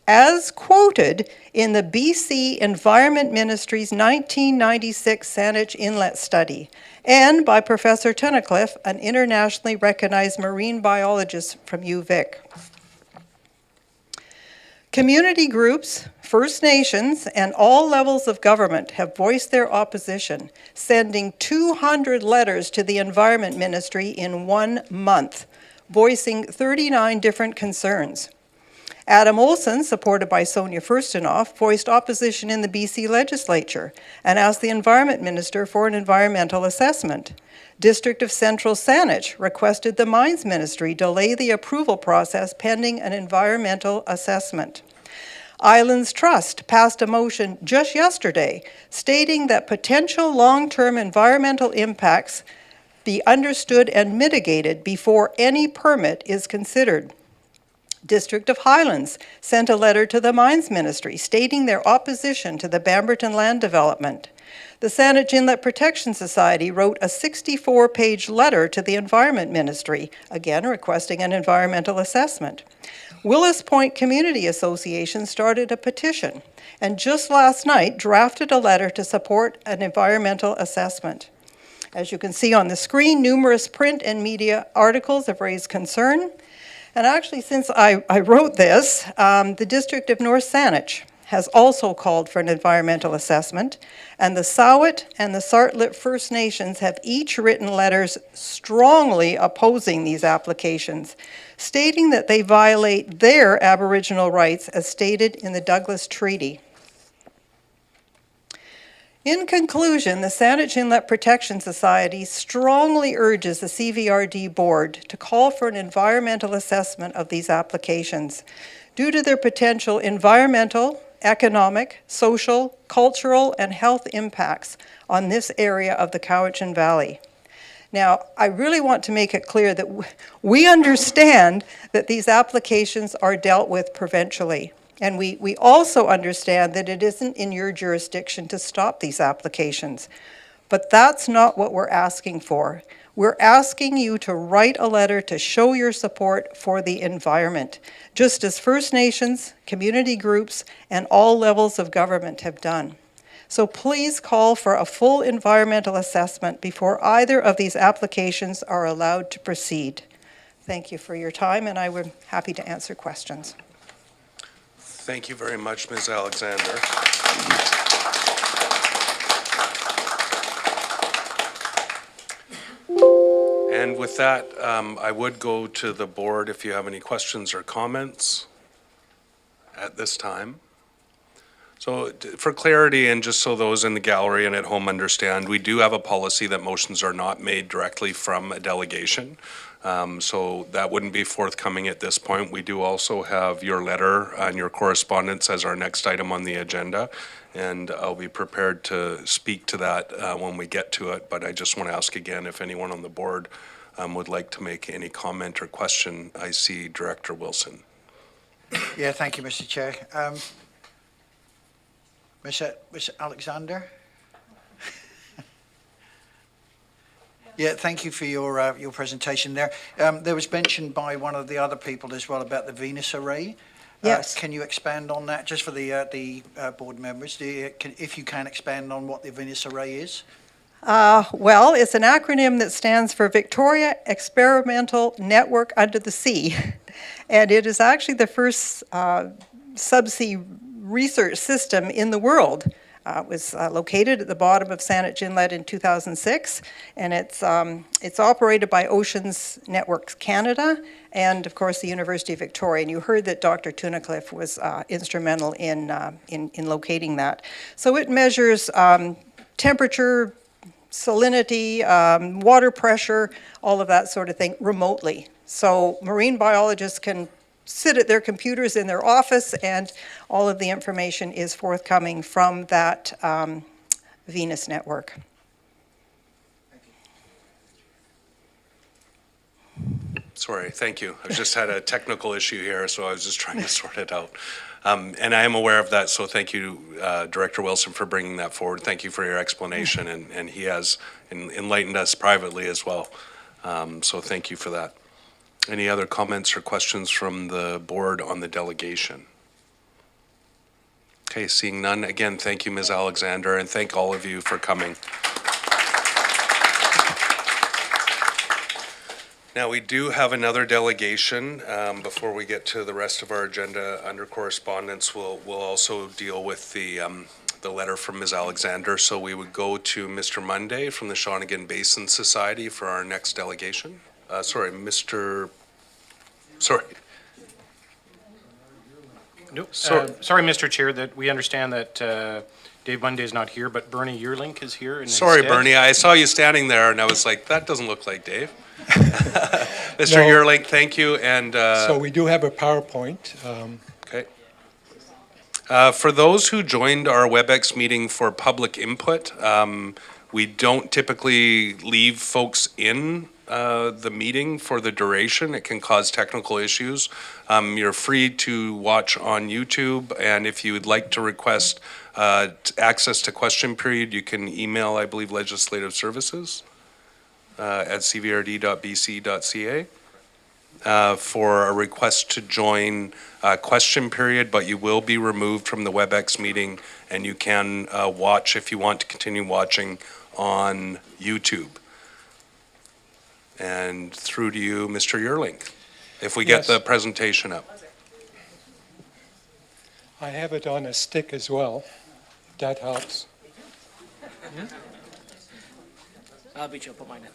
As quoted in the BC Environment Ministry's 1996 Saanich Inlet study, and by Professor Tunnicliffe, an internationally recognized marine biologist from UVic. Community groups, First Nations, and all levels of government have voiced their opposition, sending 200 letters to the Environment Ministry in 1 month, voicing 39 different concerns. Adam Olsen, supported by Sonia Furstenhoff, voiced opposition in the BC legislature and asked the Environment Minister for an environmental assessment. District of Central Saanich requested the Mines Ministry delay the approval process pending an environmental assessment. Islands Trust passed a motion just yesterday stating that potential long-term environmental impacts be understood and mitigated before any permit is considered. District of Highlands sent a letter to the Mines Ministry stating their opposition to the Bamberton land development. The Saanich Inlet Protection Society wrote a 64-page letter to the Environment Ministry, again requesting an environmental assessment. Willis Point Community Association started a petition and just last night drafted a letter to support an environmental assessment. As you can see on the screen, numerous print and media articles have raised concern. And actually, since I wrote this, the District of North Saanich has also called for an environmental assessment, and the Sawat and the Sartlip First Nations have each written letters strongly opposing these applications, stating that they violate their Aboriginal rights as stated in the Douglas Treaty. In conclusion, the Saanich Inlet Protection Society strongly urges the CVRD board to call for an environmental assessment of these applications due to their potential environmental, economic, social, cultural, and health impacts on this area of the Cowichan Valley. Now, I really want to make it clear that we understand that these applications are dealt with provincially. And we also understand that it isn't in your jurisdiction to stop these applications. But that's not what we're asking for. We're asking you to write a letter to show your support for the environment, just as First Nations, community groups, and all levels of government have done. So please call for a full environmental assessment before either of these applications are allowed to proceed. Thank you for your time, and I would be happy to answer questions. Thank you very much, Ms. Alexander. And with that, I would go to the board if you have any questions or comments at this time. So for clarity, and just so those in the gallery and at home understand, we do have a policy that motions are not made directly from a delegation. So that wouldn't be forthcoming at this point. We do also have your letter and your correspondence as our next item on the agenda, and I'll be prepared to speak to that when we get to it. But I just want to ask again if anyone on the board would like to make any comment or question. I see Director Wilson. Yeah, thank you, Mr. Chair. Mr. Alexander? Yeah, thank you for your presentation there. There was mentioned by one of the other people as well about the Venus Array. Yes. Can you expand on that, just for the board members? If you can expand on what the Venus Array is? Well, it's an acronym that stands for Victoria Experimental Network Under the Sea. And it is actually the first subsea research system in the world. It was located at the bottom of Saanich Inlet in 2006, and it's operated by Oceans Networks Canada and, of course, the University of Victoria. And you heard that Dr. Tunnicliffe was instrumental in locating that. So it measures temperature, salinity, water pressure, all of that sort of thing remotely. So marine biologists can sit at their computers in their office, and all of the information is forthcoming from that Venus network. Sorry, thank you. I just had a technical issue here, so I was just trying to sort it out. And I am aware of that, so thank you, Director Wilson, for bringing that forward. Thank you for your explanation, and he has enlightened us privately as well. So thank you for that. Any other comments or questions from the board on the delegation? Okay, seeing none. Again, thank you, Ms. Alexander, and thank all of you for coming. Now, we do have another delegation. Before we get to the rest of our agenda under correspondence, we'll also deal with the letter from Ms. Alexander. So we would go to Mr. Monday from the Shawnigan Basin Society for our next delegation. Sorry, No, sorry, Mr. Chair, that we understand that Dave Monday is not here, but Bernie Yearlink is here. Sorry, Bernie, I saw you standing there and I was like, that doesn't look like Dave. Mr. Yearlink, thank you. And so we do have a PowerPoint. Okay. For those who joined our WebEx meeting for public input, we don't typically leave folks in the meeting for the duration. It can cause technical issues. You're free to watch on YouTube, and if you would like to request access to question period, you can email, I believe, Legislative Services at cvrd.bc.ca for a request to join question period, but you will be removed from the WebEx meeting, and you can watch if you want to continue watching on YouTube. And through to you, Mr. Yearlink, if we get the presentation up. I have it on a stick as well, if that helps. I'll beat you, I'll put mine in.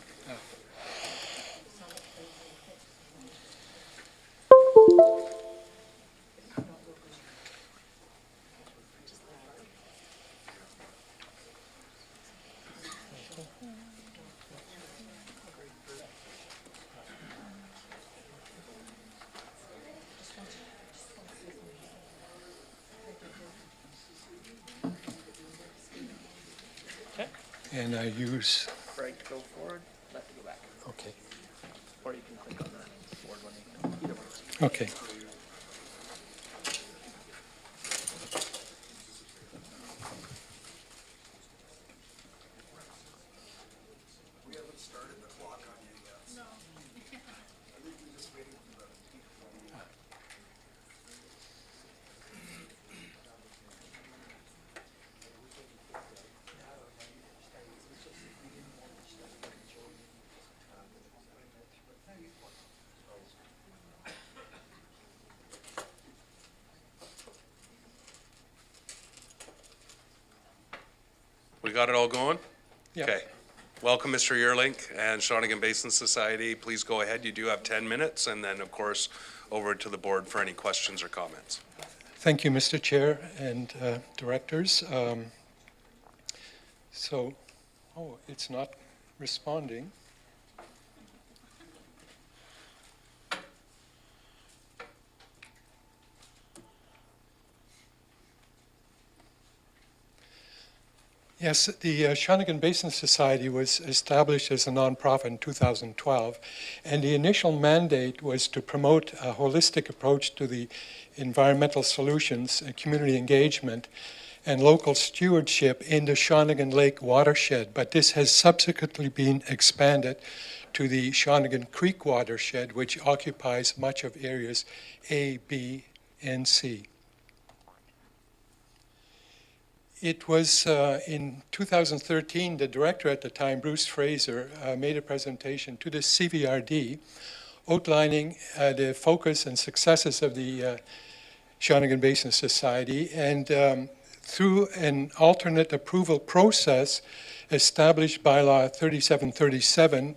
And I use, Right to go forward, left to go back. okay, Or you can click on that forward one, either works. okay. We got it all going? Yeah. Okay. Welcome, Mr. Yearlink and Shawnigan Basin Society. Please go ahead. You do have 10 minutes, and then, of course, over to the board for any questions or comments. Thank you, Mr. Chair and directors. It's not responding. Yes, the Shawnigan Basin Society was established as a nonprofit in 2012, and the initial mandate was to promote a holistic approach to the environmental solutions, community engagement, and local stewardship in the Shawnigan Lake watershed, but this has subsequently been expanded to the Shawnigan Creek watershed, which occupies much of areas A, B, and C. It was in 2013, the director at the time, Bruce Fraser, made a presentation to the CVRD outlining the focus and successes of the Shawnigan Basin Society, and through an alternate approval process established by Law 3737,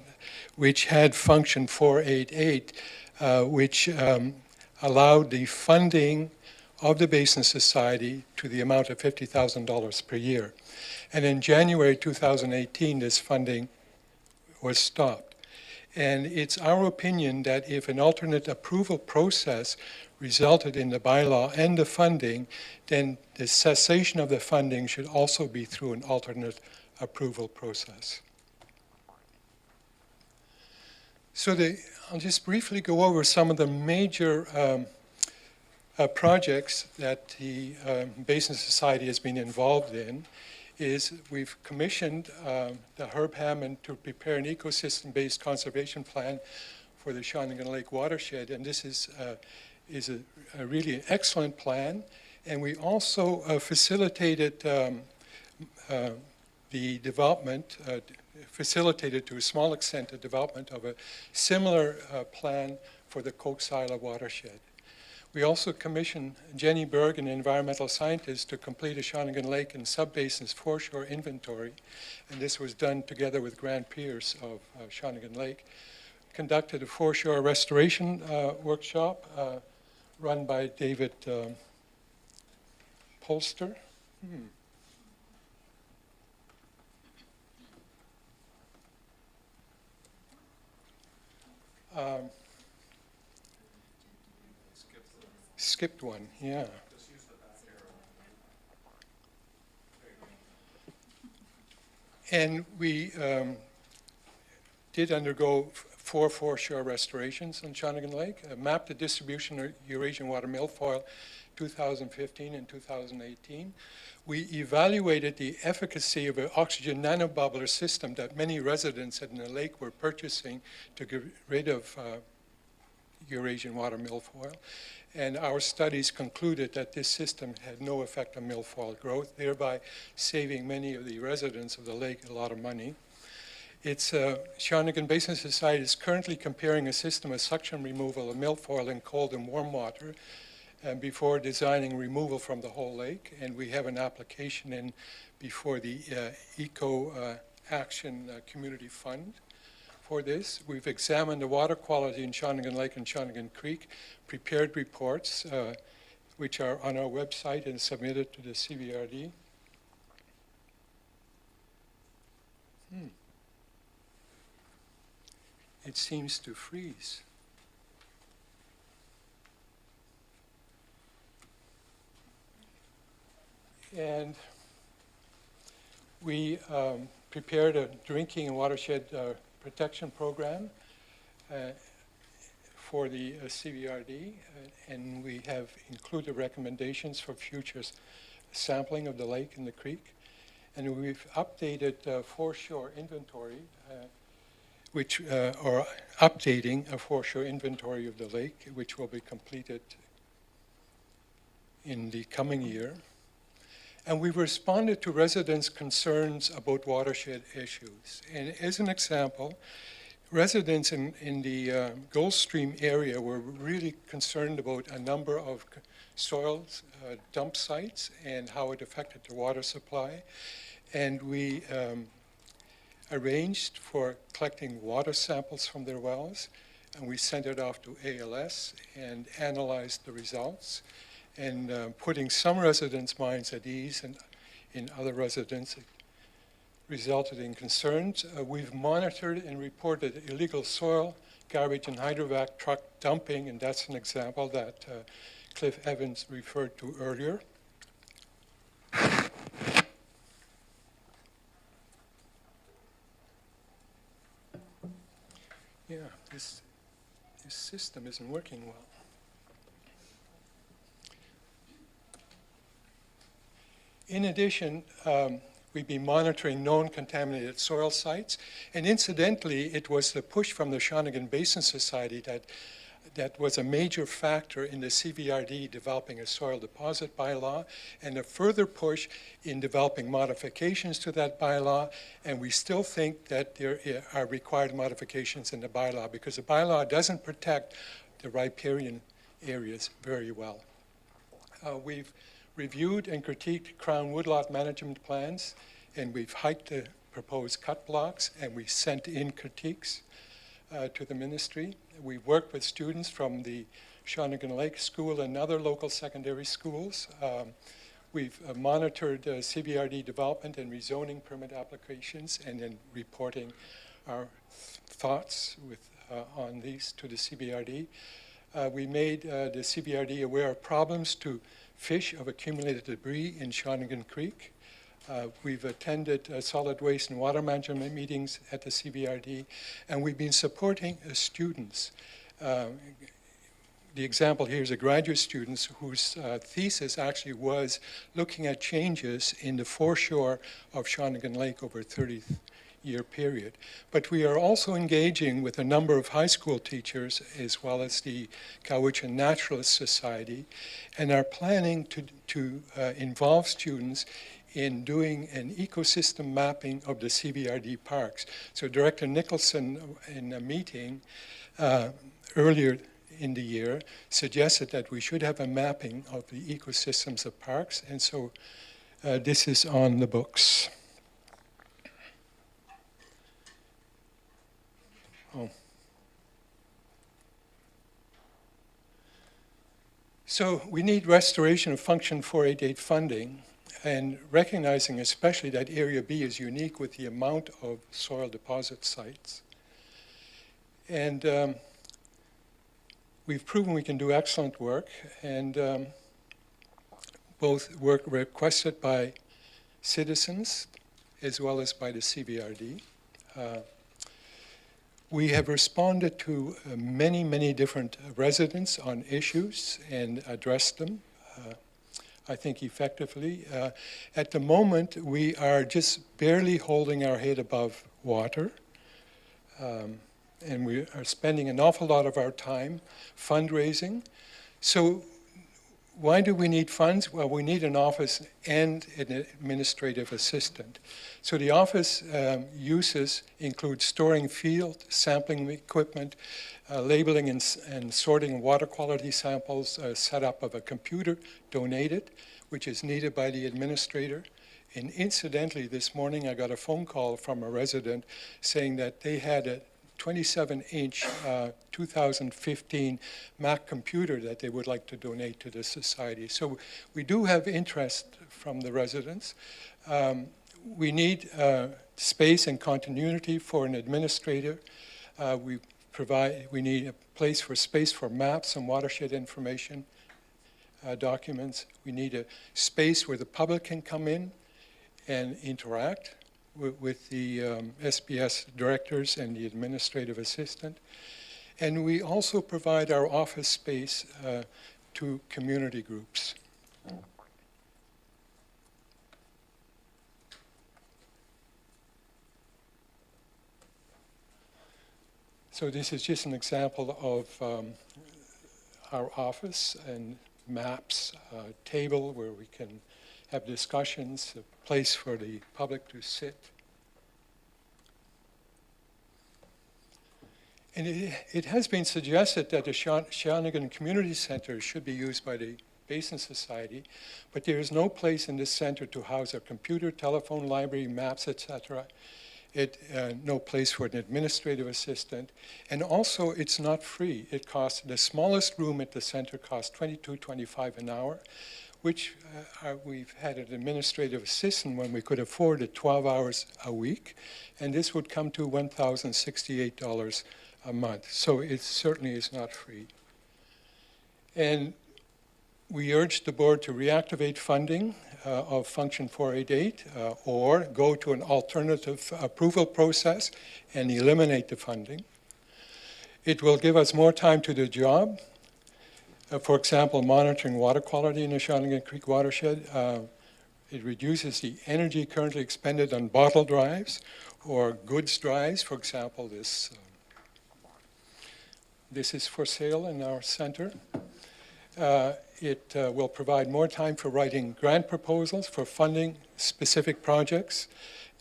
which had Function 488, which allowed the funding of the Basin Society to the amount of $50,000 per year. And in January 2018, this funding was stopped. And it's our opinion that if an alternate approval process resulted in the bylaw and the funding, then the cessation of the funding should also be through an alternate approval process. So I'll just briefly go over some of the major projects that the Basin Society has been involved in. Is we've commissioned the Herb Hammond to prepare an ecosystem-based conservation plan for the Shawnigan Lake watershed, and this is a really excellent plan. And we also facilitated the development, facilitated to a small extent the development of a similar plan for the Coates Isle watershed. We also commissioned Jenny Berg, an environmental scientist, to complete a Shawnigan Lake and Subbasins foreshore inventory, and this was done together with Grant Pierce of Shawnigan Lake. Conducted a foreshore restoration workshop run by David Polster. Skipped one, yeah. And we did undergo 4 foreshore restorations on Shawnigan Lake, mapped the distribution of Eurasian water milfoil 2015 and 2018. We evaluated the efficacy of an oxygen nanobubbler system that many residents in the lake were purchasing to get rid of Eurasian water milfoil. And our studies concluded that this system had no effect on milfoil growth, thereby saving many of the residents of the lake a lot of money. It's Shawnigan Basin Society is currently comparing a system of suction removal of milfoil in cold and warm water before designing removal from the whole lake. And we have an application in before the Eco Action Community Fund for this. We've examined the water quality in Shawnigan Lake and Shawnigan Creek, prepared reports, which are on our website and submitted to the CVRD. It seems to freeze. And we prepared a drinking and watershed protection program for the CVRD, and we have included recommendations for future sampling of the lake and the creek. And we've updated foreshore inventory, or updating a foreshore inventory of the lake, which will be completed in the coming year. And we've responded to residents' concerns about watershed issues. And as an example, residents in the Gold Stream area were really concerned about a number of soil dump sites and how it affected the water supply. And we arranged for collecting water samples from their wells, and we sent it off to ALS and analyzed the results, and putting some residents' minds at ease, and in other residents it resulted in concerns. We've monitored and reported illegal soil, garbage, and hydrovac truck dumping, and that's an example that Cliff Evans referred to earlier. Yeah, this system isn't working well. In addition, we've been monitoring known contaminated soil sites, and incidentally, it was the push from the Shawnigan Basin Society that was a major factor in the CVRD developing a soil deposit bylaw, and a further push in developing modifications to that bylaw. And we still think that there are required modifications in the bylaw, because the bylaw doesn't protect the riparian areas very well. We've reviewed and critiqued Crown woodlot management plans, and we've hiked the proposed cut blocks, and we sent in critiques to the ministry. We worked with students from the Shawnigan Lake School and other local secondary schools. We've monitored CVRD development and rezoning permit applications, and then reporting our thoughts on these to the CVRD. We made the CVRD aware of problems to fish of accumulated debris in Shawnigan Creek. We've attended solid waste and water management meetings at the CVRD, and we've been supporting students. The example here is a graduate student whose thesis actually was looking at changes in the foreshore of Shawnigan Lake over a 30-year period. But we are also engaging with a number of high school teachers, as well as the Cowichan Naturalist Society, and are planning to involve students in doing an ecosystem mapping of the CVRD parks. So Director Nicholson, in a meeting earlier in the year, suggested that we should have a mapping of the ecosystems of parks, and so this is on the books. Oh. So we need restoration of Function 488 funding, and recognizing especially that Area B is unique with the amount of soil deposit sites. And we've proven we can do excellent work, and both work requested by citizens as well as by the CVRD. We have responded to many, many different residents on issues and addressed them, I think, effectively. At the moment, we are just barely holding our head above water, and we are spending an awful lot of our time fundraising. So why do we need funds? Well, we need an office and an administrative assistant. So the office uses include storing field sampling equipment, labeling and sorting water quality samples, setup of a computer donated, which is needed by the administrator. And incidentally, this morning I got a phone call from a resident saying that they had a 27-inch 2015 Mac computer that they would like to donate to the society. So we do have interest from the residents. We need space and continuity for an administrator. We need a place for space for maps and watershed information documents. We need a space where the public can come in and interact with the SBS directors and the administrative assistant. And we also provide our office space to community groups. So this is just an example of our office and maps, table where we can have discussions, a place for the public to sit. And it has been suggested that the Shawnigan Community Center should be used by the Basin Society, but there is no place in this center to house a computer, telephone, library, maps, etc. No place for an administrative assistant. And also, it's not free. It costs, the smallest room at the center costs $22.25 an hour, which we've had an administrative assistant when we could afford it 12 hours a week, and this would come to $1,068 a month. So it certainly is not free. And we urge the board to reactivate funding of Function 488 or go to an alternative approval process and eliminate the funding. It will give us more time to the job. For example, monitoring water quality in the Shawnigan Creek watershed. It reduces the energy currently expended on bottle drives or goods drives. For example, this is for sale in our center. It will provide more time for writing grant proposals for funding specific projects,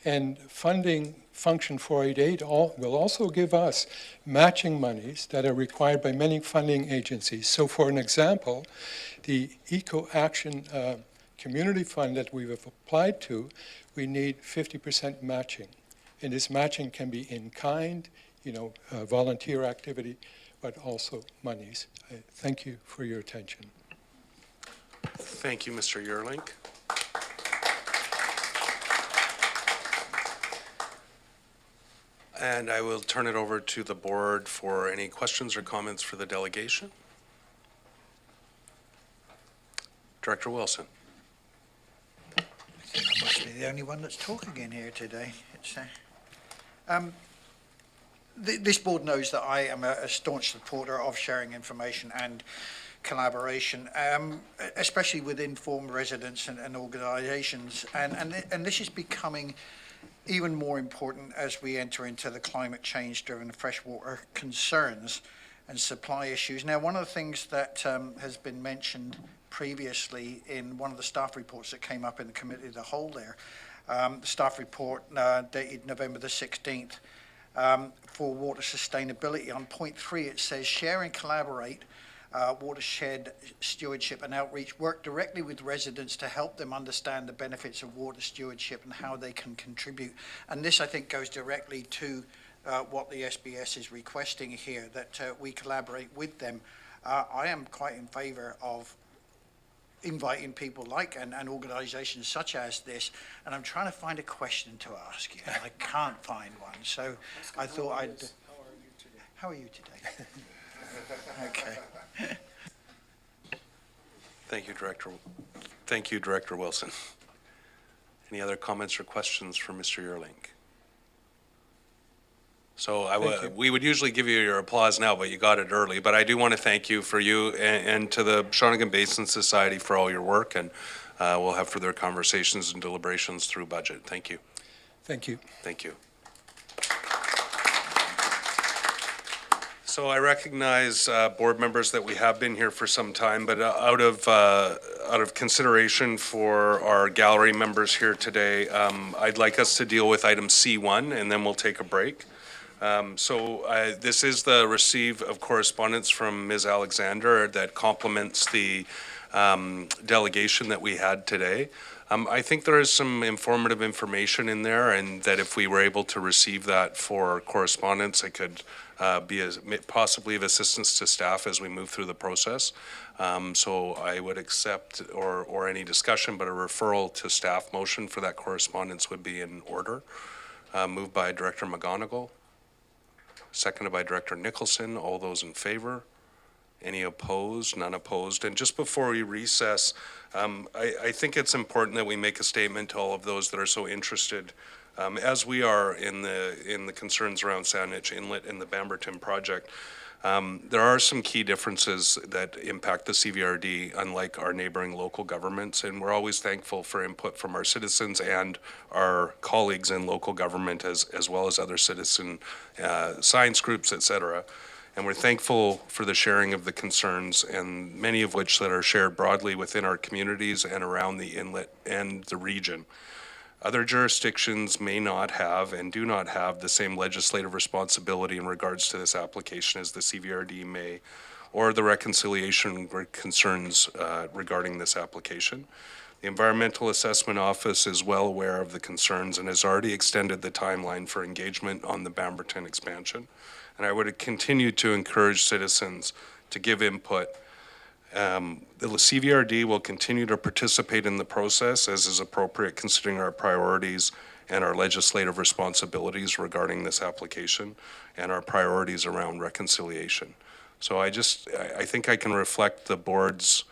and funding Function 488 will also give us matching monies that are required by many funding agencies. So for an example, the Eco Action Community Fund that we've applied to, we need 50% matching. And this matching can be in kind, volunteer activity, but also monies. Thank you for your attention. Thank you, Mr. Yerlink. And I will turn it over to the board for any questions or comments for the delegation. Director Wilson. I think I must be the only one that's talking in here today. This board knows that I am a staunch supporter of sharing information and collaboration, especially with informed residents and organizations. And this is becoming even more important as we enter into the climate change-driven freshwater concerns and supply issues. Now, one of the things that has been mentioned previously in one of the staff reports that came up in the Committee of the Whole there, the staff report dated November the 16th, for water sustainability. On point 3, it says, share and collaborate watershed stewardship and outreach, work directly with residents to help them understand the benefits of water stewardship and how they can contribute. And this, I think, goes directly to what the SBS is requesting here, that we collaborate with them. I am quite in favor of inviting people like and organizations such as this, and I'm trying to find a question to ask you, and I can't find one, so I thought I'd... How are you today? Okay. Thank you, Director Wilson. Any other comments or questions for Mr. Yerlink? So we would usually give you your applause now, but you got it early. But I do want to thank you for you and to the Shawnigan Basin Society for all your work, and we'll have further conversations and deliberations through budget. Thank you. Thank you. Thank you. So I recognize board members that we have been here for some time, but out of consideration for our gallery members here today, I'd like us to deal with item C1, and then we'll take a break. This is the receive of correspondence from Ms. Alexander that complements the delegation that we had today. I think there is some informative information in there, and that if we were able to receive that for correspondence, it could be possibly of assistance to staff as we move through the process. So I would accept, or any discussion, but a referral to staff motion for that correspondence would be in order. Moved by Director McGonigal, seconded by Director Nicholson. All those in favor? Any opposed? None opposed. And just before we recess, I think it's important that we make a statement to all of those that are so interested, as we are in the concerns around Saanich Inlet and the Bamberton project. There are some key differences that impact the CVRD, unlike our neighboring local governments, and we're always thankful for input from our citizens and our colleagues in local government, as well as other citizen science groups, et cetera. And we're thankful for the sharing of the concerns, and many of which that are shared broadly within our communities and around the inlet and the region. Other jurisdictions may not have and do not have the same legislative responsibility in regards to this application as the CVRD may, or the reconciliation concerns regarding this application. The Environmental Assessment Office is well aware of the concerns and has already extended the timeline for engagement on the Bamberton expansion. And I would continue to encourage citizens to give input. The CVRD will continue to participate in the process as is appropriate considering our priorities and our legislative responsibilities regarding this application and our priorities around reconciliation. So I think I can reflect the board's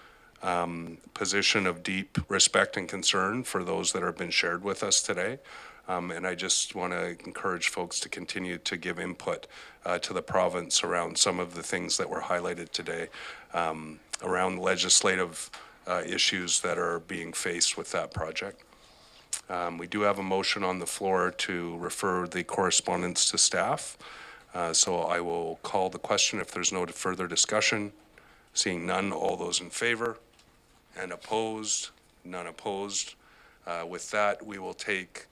position of deep respect and concern for those that have been shared with us today. And I just want to encourage folks to continue to give input to the province around some of the things that were highlighted today, around legislative issues that are being faced with that project. We do have a motion on the floor to refer the correspondence to staff. So I will call the question if there's no further discussion. Seeing none, all those in favor? And opposed? None opposed. With that, we will take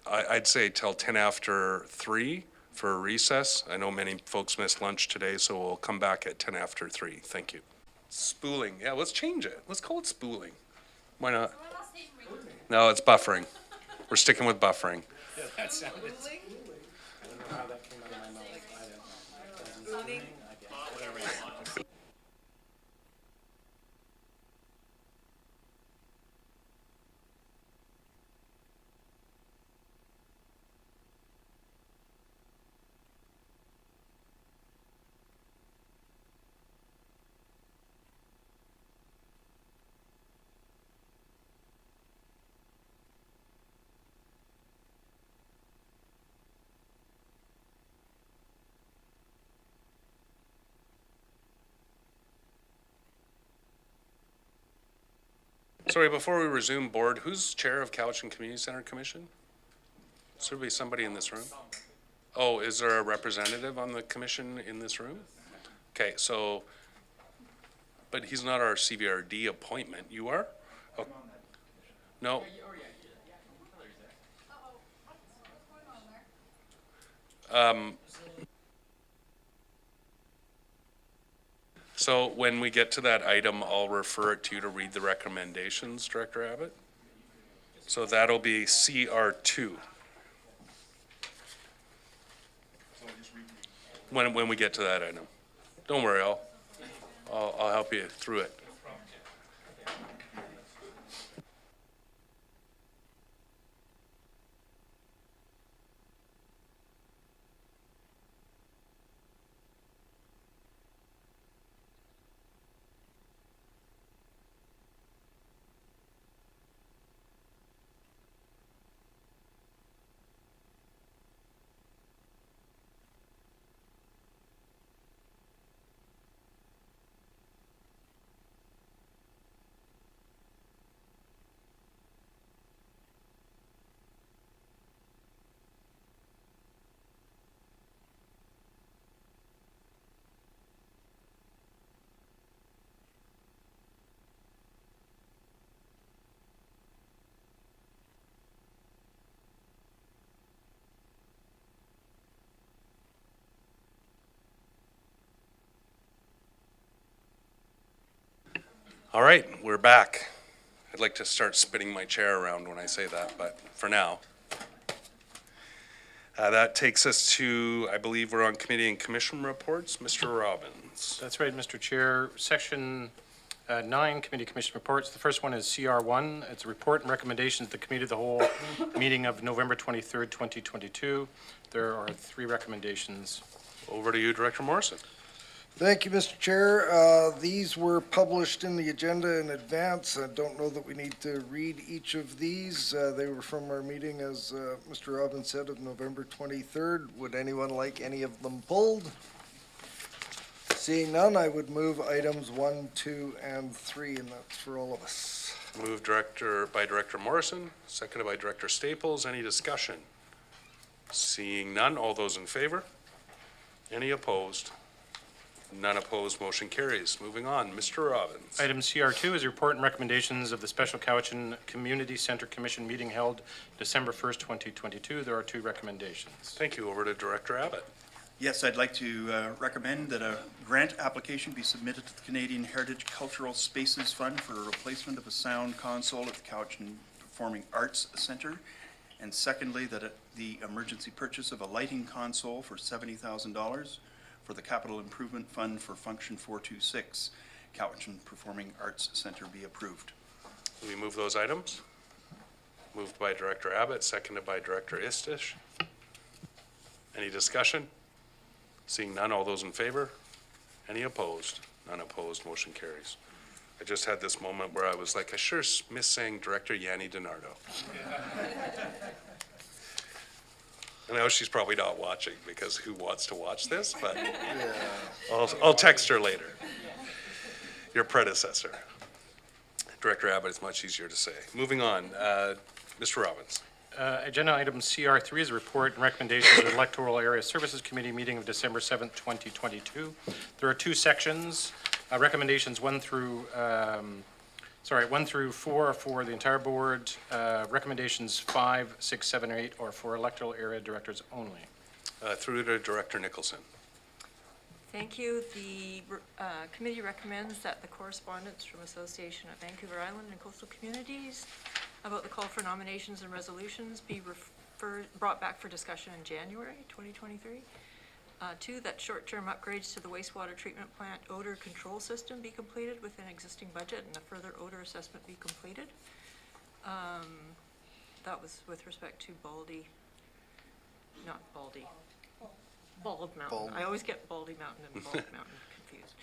I'd say till 10 after 3 for a recess. I know many folks missed lunch today, so we'll come back at 10 after 3. Thank you. Spooling. Yeah, let's change it. Let's call it spooling. Why not? No, it's buffering. We're sticking with buffering. Yeah, that sounded. Whatever you want. Sorry, before we resume board, who's chair of Cowichan Community Center Commission? Should be somebody in this room. Oh, is there a representative on the commission in this room? Okay, so, but he's not our CVRD appointment. You are? Oh. No. So when we get to that item, I'll refer it to you to read the recommendations, Director Abbott. So that'll be CR2. When we get to that item. Don't worry, I'll help you through it. All right, we're back. I'd like to start spinning my chair around when I say that, but for now. That takes us to, I believe we're on committee and commission reports. Mr. Robbins. That's right, Mr. Chair. Section 9, Committee Commission Reports. The first one is CR1. It's a report and recommendations to the Committee of the Whole meeting of November 23rd, 2022. There are 3 recommendations. Over to you, Director Morrison. Thank you, Mr. Chair. These were published in the agenda in advance. I don't know that we need to read each of these. They were from our meeting, as Mr. Robbins said, of November 23rd. Would anyone like any of them pulled? Seeing none, I would move items 1, 2, and 3, and that's for all of us. Moved by Director Morrison, seconded by Director Staples. Any discussion? Seeing none, all those in favor? Any opposed? None opposed, motion carries. Moving on, Mr. Robbins. Item CR2 is a report and recommendations of the Special Cowichan Community Center Commission meeting held December 1st, 2022. There are 2 recommendations. Thank you. Over to Director Abbott. Yes, I'd like to recommend that a grant application be submitted to the Canadian Heritage Cultural Spaces Fund for a replacement of a sound console at the Cowichan Performing Arts Center. And secondly, that the emergency purchase of a lighting console for $70,000 for the Capital Improvement Fund for Function 426, Cowichan Performing Arts Center be approved. We move those items. Moved by Director Abbott, seconded by Director Istish. Any discussion? Seeing none, all those in favor? Any opposed? None opposed, motion carries. I just had this moment where I was like, I sure miss saying Director Yanni DiNardo. I know she's probably not watching because who wants to watch this, but I'll text her later. Your predecessor. Director Abbott is much easier to say. Moving on, Mr. Robbins. Agenda item CR3 is a report and recommendations of the Electoral Area Services Committee meeting of December 7th, 2022. There are 2 sections, recommendations 1 through 4 are for the entire board. Recommendations 5, 6, 7, or 8 are for electoral area directors only. Through to Director Nicholson. Thank you. The committee recommends that the correspondence from Association of Vancouver Island and Coastal Communities about the call for nominations and resolutions be brought back for discussion in January 2023. 2, that short-term upgrades to the wastewater treatment plant odor control system be completed within existing budget and a further odor assessment be completed. That was with respect to Bald Mountain. Bald. I always get Baldy Mountain and Bald Mountain confused.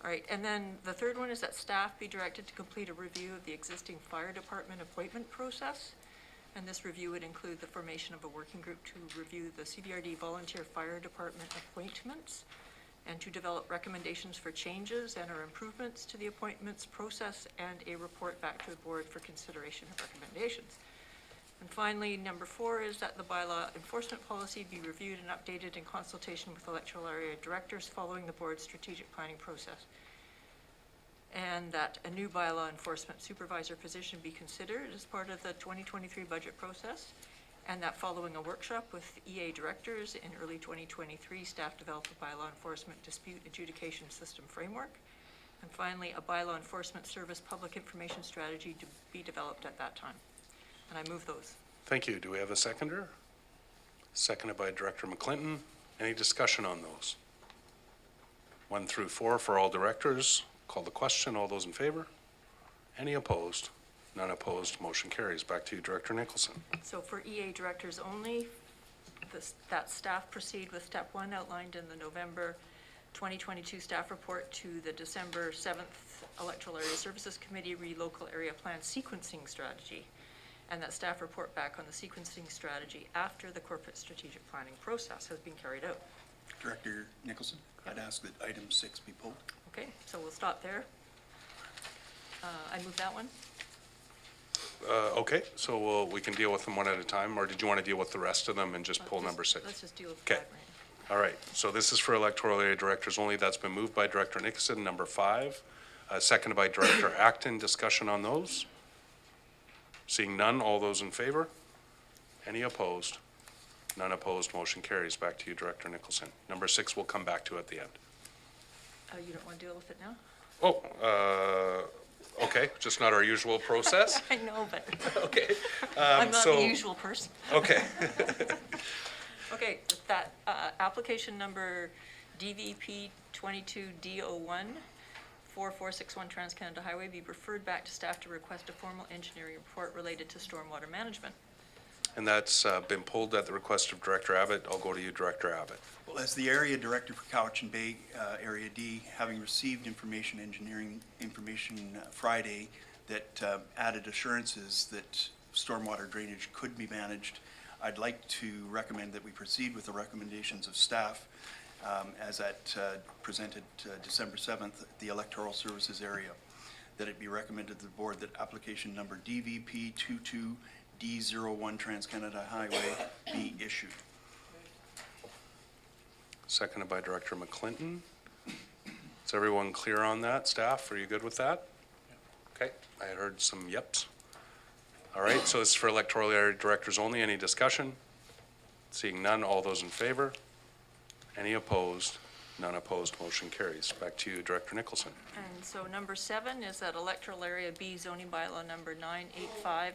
All right, and then the third one is that staff be directed to complete a review of the existing fire department appointment process. And this review would include the formation of a working group to review the CVRD volunteer fire department appointments and to develop recommendations for changes and or improvements to the appointments process and a report back to the board for consideration of recommendations. And finally, number 4 is that the bylaw enforcement policy be reviewed and updated in consultation with electoral area directors following the board's strategic planning process. And that a new bylaw enforcement supervisor position be considered as part of the 2023 budget process. And that following a workshop with EA directors in early 2023, staff develop a bylaw enforcement dispute adjudication system framework. And finally, a bylaw enforcement service public information strategy to be developed at that time. And I move those. Thank you. Do we have a seconder? Seconded by Director McClinton. Any discussion on those? 1 through 4 for all directors. Call the question. All those in favor? Any opposed? None opposed. Motion carries. Back to you, Director Nicholson. So for EA directors only, that staff proceed with step 1 outlined in the November 2022 staff report to the December 7th Electoral Area Services Committee Local Area Plan Sequencing Strategy. And that staff report back on the sequencing strategy after the corporate strategic planning process has been carried out. Director Nicholson, I'd ask that item 6 be pulled. Okay, so we'll stop there. I move that one. Okay, so we can deal with them one at a time, or did you want to deal with the rest of them and just pull number 6? Let's just deal with 5 Okay. right now. All right, so this is for electoral area directors only. That's been moved by Director Nicholson, number 5. Seconded by Director Acton. Discussion on those? Seeing none, all those in favor? Any opposed? None opposed, motion carries. Back to you, Director Nicholson. Number 6 we'll come back to at the end. You don't want to deal with it now? Oh, Okay, just not our usual process? I know, but Okay. I'm not the so- usual person. Okay. Okay, with that, application number DVP 22D01, 4461 Trans-Canada Highway be referred back to staff to request a formal engineering report related to stormwater management. And that's been pulled at the request of Director Abbott. I'll go to you, Director Abbott. Well, as the area director for Cowichan Bay, Area D, having received engineering information Friday that added assurances that stormwater drainage could be managed, I'd like to recommend that we proceed with the recommendations of staff as presented December 7th at the Electoral Services area, that it be recommended to the board that application number DVP 22D01 Trans-Canada Highway be issued. Seconded by Director McClinton. Is everyone clear on that? Staff, are you good with that? Okay, I heard some yeps. All right, so this is for electoral area directors only. Any discussion? Seeing none, all those in favor? Any opposed? None opposed, motion carries. Back to you, Director Nicholson. And so number 7 is that electoral area B zoning bylaw number 985,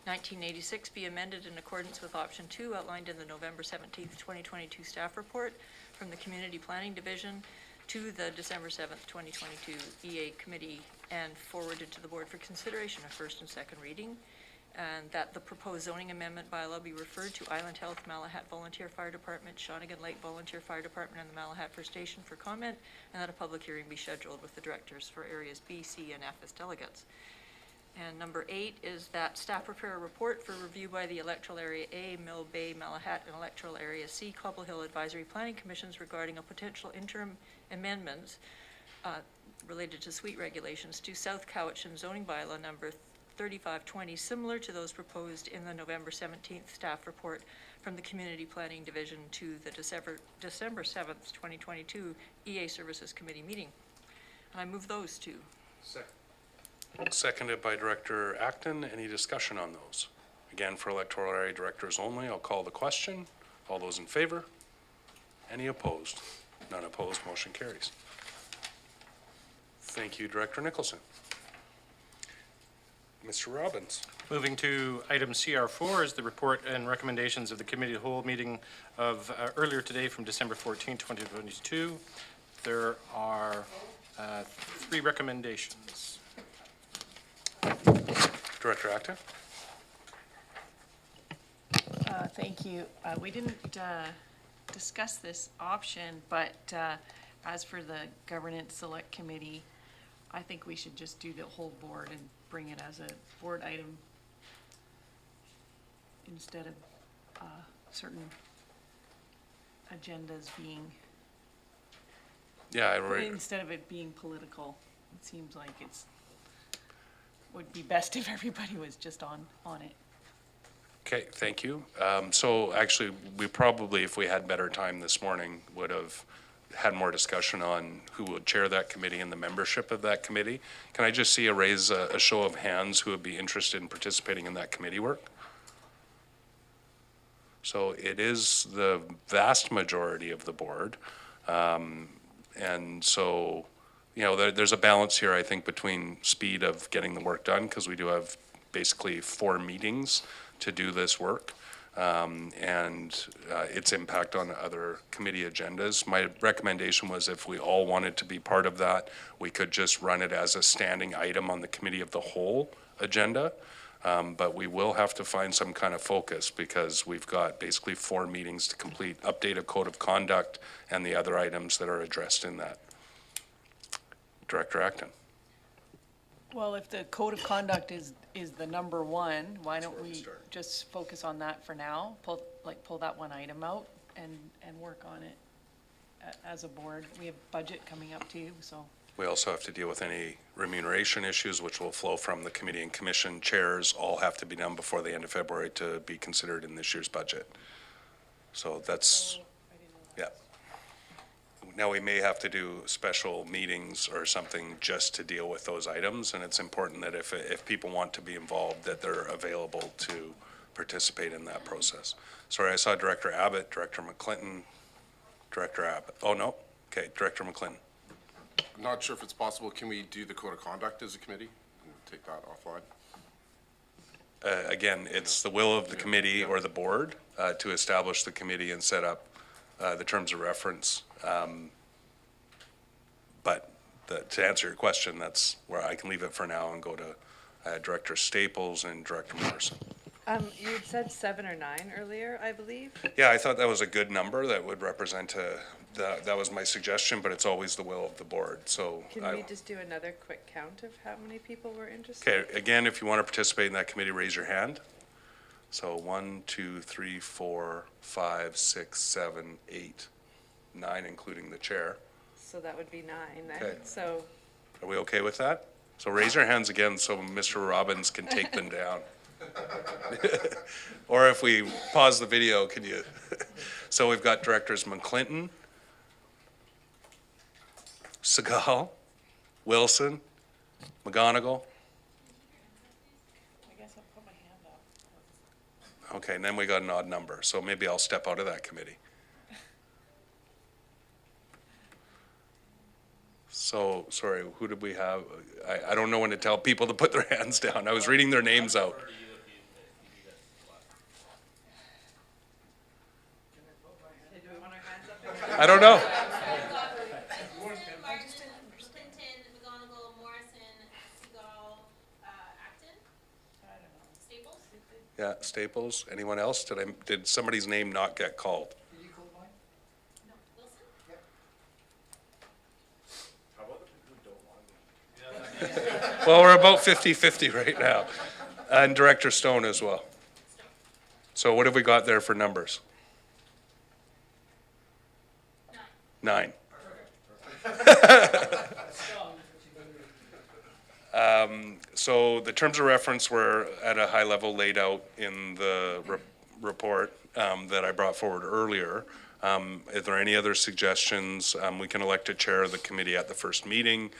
1986 be amended in accordance with option 2 outlined in the November 17th, 2022 staff report from the Community Planning Division to the December 7th, 2022 EA Committee and forwarded to the board for consideration of first and second reading. And that the proposed zoning amendment bylaw be referred to Island Health, Malahat Volunteer Fire Department, Shawnigan Lake Volunteer Fire Department, and the Malahat First Station for comment, and that a public hearing be scheduled with the directors for areas B, C, and F as delegates. And number 8 is that staff prepare a report for review by the Electoral Area A, Mill Bay, Malahat, and Electoral Area C, Cobble Hill Advisory Planning Commissions regarding a potential interim amendments related to suite regulations to South Cowichan zoning bylaw number 3520, similar to those proposed in the November 17th staff report from the Community Planning Division to the December 7th, 2022 EA Services Committee meeting. And I move those two. Seconded by Director Acton. Any discussion on those? Again, for electoral area directors only, I'll call the question. All those in favor? Any opposed? None opposed, motion carries. Thank you, Director Nicholson. Mr. Robbins. Moving to item CR4 is the report and recommendations of the Committee of the Whole meeting of earlier today from December 14, 2022. There are 3 recommendations. Director Acton. Thank you. We didn't discuss this option, but as for the Governance Select Committee, I think we should just do the whole board and bring it as a board item instead of certain agendas being, Yeah, instead of it being political. It seems like would be best if everybody was just on it. Okay, thank you. So actually, we probably, if we had better time this morning, would have had more discussion on who would chair that committee and the membership of that committee. Can I just see a show of hands who would be interested in participating in that committee work? So it is the vast majority of the board. And so, you know, there's a balance here, I think, between speed of getting the work done, because we do have basically 4 meetings to do this work, and its impact on other committee agendas. My recommendation was if we all wanted to be part of that, we could just run it as a standing item on the Committee of the Whole agenda. But we will have to find some kind of focus, because we've got basically 4 meetings to complete, update a code of conduct, and the other items that are addressed in that. Director Acton. Well, if the code of conduct is the number 1, why don't we just focus on that for now? Pull that one item out and work on it as a board. We have budget coming up too, so. We also have to deal with any remuneration issues, which will flow from the committee and commission chairs. All have to be done before the end of February to be considered in this year's budget. So that's, yeah. Now, we may have to do special meetings or something just to deal with those items, and it's important that if people want to be involved, that they're available to participate in that process. Sorry, I saw Director Abbott, Director McClinton, Director Abbott. Oh, no? Okay, Director McClinton. I'm not sure if it's possible. Can we do the code of conduct as a committee take that offline? Again, it's the will of the committee or the board to establish the committee and set up the terms of reference. But to answer your question, that's where I can leave it for now and go to Director Staples and Director Morrison. You had said 7 or 9 earlier, I believe. Yeah, I thought that was a good number that would represent that was my suggestion, but it's always the will of the board, so. Can we just do another quick count of how many people were interested? Okay, again, if you want to participate in that committee, raise your hand. So 1, 2, 3, 4, 5, 6, 7, 8, 9, including the chair. So that would be 9 then. Okay. So Are we okay with that? So raise your hands again so Mr. Robbins can take them down. Or if we pause the video, can you? So we've got Directors McClinton, Segal, Wilson, McGonigal. I guess I'll put my hand up. Okay, and then we got an odd number, so maybe I'll step out of that committee. So, sorry, who did we have? I don't know when to tell people to put their hands down. I was reading their names out. do we want our hands up? I don't know. Yeah, Staples. Anyone else? Did somebody's name not get called? Did you call mine? No, Wilson? How about the people who don't want me? Well, we're about 50-50 right now. And Director Stone as well. So what have we got there for numbers? 9. So the terms of reference were at a high level laid out in the report that I brought forward earlier. Is there any other suggestions? We can elect a chair of the committee at the first meeting.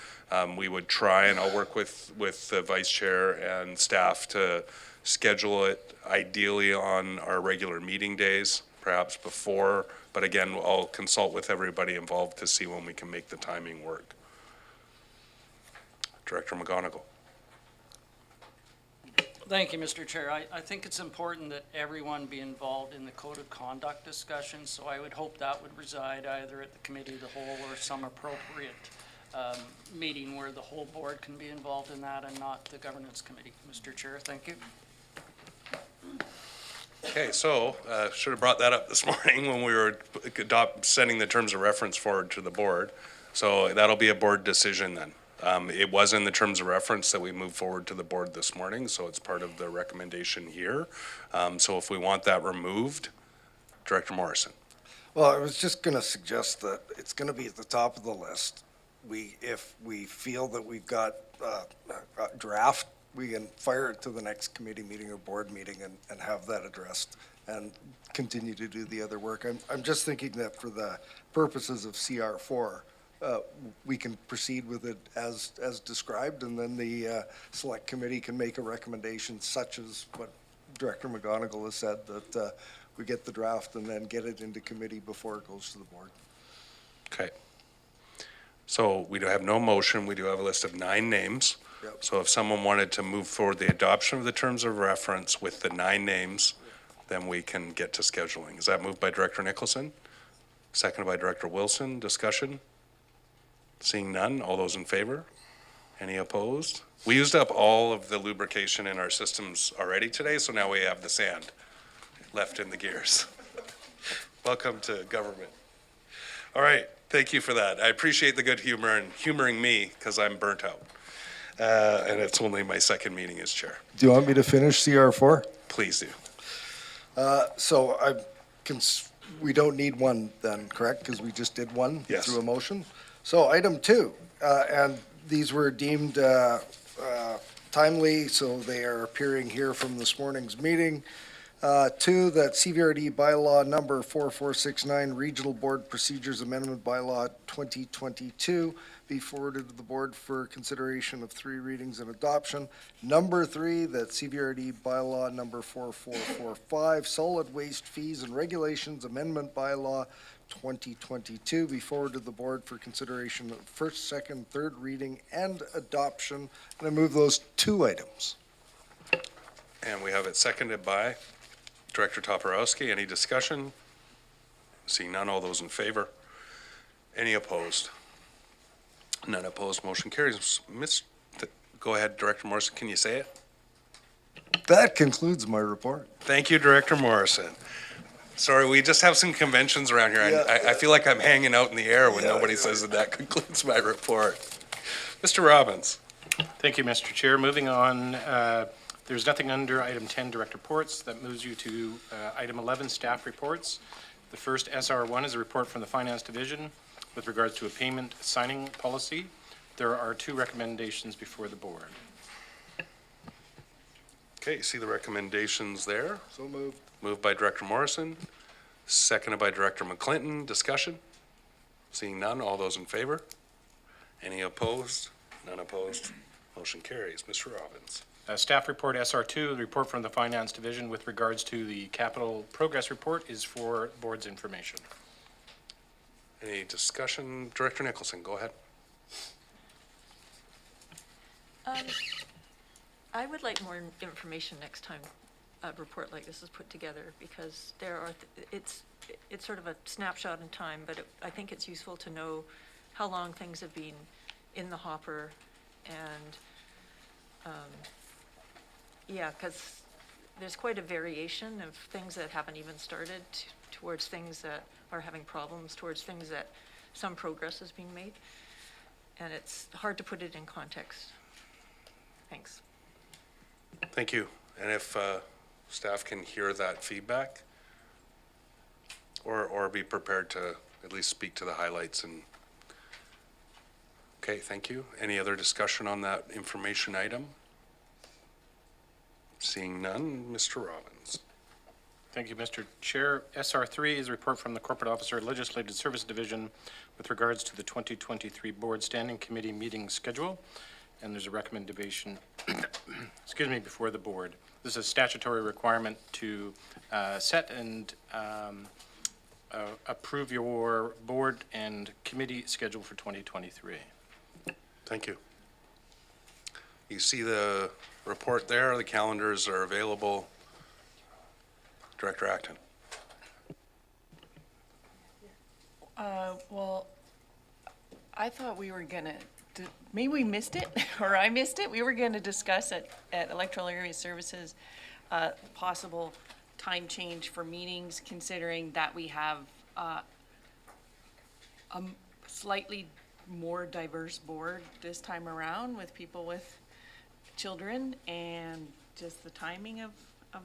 We would try, and I'll work with the vice chair and staff to schedule it ideally on our regular meeting days, perhaps before. But again, I'll consult with everybody involved to see when we can make the timing work. Director McGonigal. Thank you, Mr. Chair. I think it's important that everyone be involved in the code of conduct discussion, so I would hope that would reside either at the committee of the whole or some appropriate meeting where the whole board can be involved in that and not the governance committee. Mr. Chair, thank you. Okay, so should have brought that up this morning when we were sending the terms of reference forward to the board. So that'll be a board decision then. It was in the terms of reference that we moved forward to the board this morning, so it's part of the recommendation here. So if we want that removed, Director Morrison. Well, I was just going to suggest that it's going to be at the top of the list. If we feel that we've got a draft, we can fire it to the next committee meeting or board meeting and have that addressed and continue to do the other work. I'm just thinking that for the purposes of CR4, we can proceed with it as described, and then the select committee can make a recommendation such as what Director McGonigal has said, that we get the draft and then get it into committee before it goes to the board. Okay. So we do have no motion. We do have a list of 9 names. Yep. So if someone wanted to move forward the adoption of the terms of reference with the 9 names, then we can get to scheduling. Is that moved by Director Nicholson? Seconded by Director Wilson. Discussion? Seeing none, all those in favor? Any opposed? We used up all of the lubrication in our systems already today, so now we have the sand left in the gears. Welcome to government. All right, thank you for that. I appreciate the good humor and humoring me because I'm burnt out. And it's only my second meeting as chair. Do you want me to finish CR4? Please do. So we don't need one then, correct? Because we just did one Yes. through a motion? So item 2, and these were deemed timely, so they are appearing here from this morning's meeting. 2, that CVRD bylaw number 4469, Regional Board Procedures Amendment Bylaw 2022, be forwarded to the board for consideration of 3 readings and adoption. Number 3, that CVRD bylaw number 4445, Solid Waste Fees and Regulations Amendment Bylaw 2022 be forwarded to the board for consideration of first, second, third reading and adoption. And I move those two items. And we have it seconded by Director Toporowski. Any discussion? Seeing none, all those in favor? Any opposed? None opposed, motion carries. Go ahead, Director Morrison, can you say it? That concludes my report. Thank you, Director Morrison. Sorry, we just have some conventions around here. I feel like I'm hanging out in the air when nobody says that concludes my report. Mr. Robbins. Thank you, Mr. Chair. Moving on, there's nothing under item 10, direct reports. That moves you to item 11, staff reports. The first SR1 is a report from the Finance Division with regards to a payment signing policy. There are two recommendations before the board. Okay, see the recommendations there? So moved. Moved by Director Morrison, seconded by Director McClinton. Discussion? Seeing none, all those in favor? Any opposed? None opposed. Motion carries. Mr. Robbins. Staff report SR2, the report from the Finance Division with regards to the capital progress report is for board's information. Any discussion? Director Nicholson, go ahead. I would like more information next time a report like this is put together, because there are, it's sort of a snapshot in time, but I think it's useful to know how long things have been in the hopper, and yeah, because there's quite a variation of things that haven't even started towards things that are having problems, towards things that some progress is being made, and it's hard to put it in context. Thanks. Thank you. And if staff can hear that feedback, or be prepared to at least speak to the highlights and, okay, thank you. Any other discussion on that information item? Seeing none, Mr. Robbins. Thank you, Mr. Chair. SR3 is a report from the Corporate Officer Legislative Service Division with regards to the 2023 Board Standing Committee meeting schedule. And there's a recommendation, excuse me, before the board. This is a statutory requirement to set and approve your board and committee schedule for 2023. Thank you. You see the report there. The calendars are available. Director Acton. Well, I thought we were gonna, maybe we missed it, or I missed it. We were gonna discuss at Electoral Area Services, possible time change for meetings, considering that we have a slightly more diverse board this time around with people with children, and just the timing of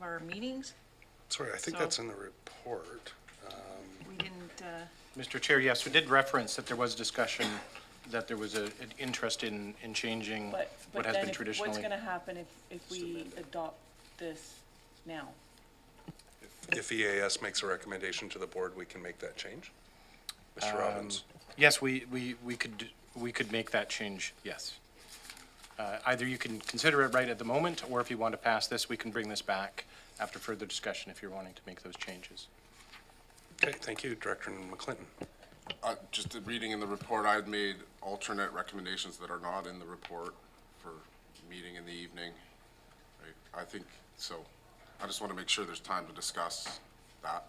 our meetings. Sorry, I think that's in the report. We didn't, Mr. Chair, yes, we did reference that there was discussion, that there was an interest in changing but what has then been traditionally. what's gonna happen if we adopt this now? If EAS makes a recommendation to the board, we can make that change. Mr. Robbins. Yes, we could make that change, yes. Either you can consider it right at the moment, or if you want to pass this, we can bring this back after further discussion if you're wanting to make those changes. Okay, thank you, Director McClinton. Just reading in the report, I had made alternate recommendations that are not in the report for meeting in the evening. I think so. I just want to make sure there's time to discuss that.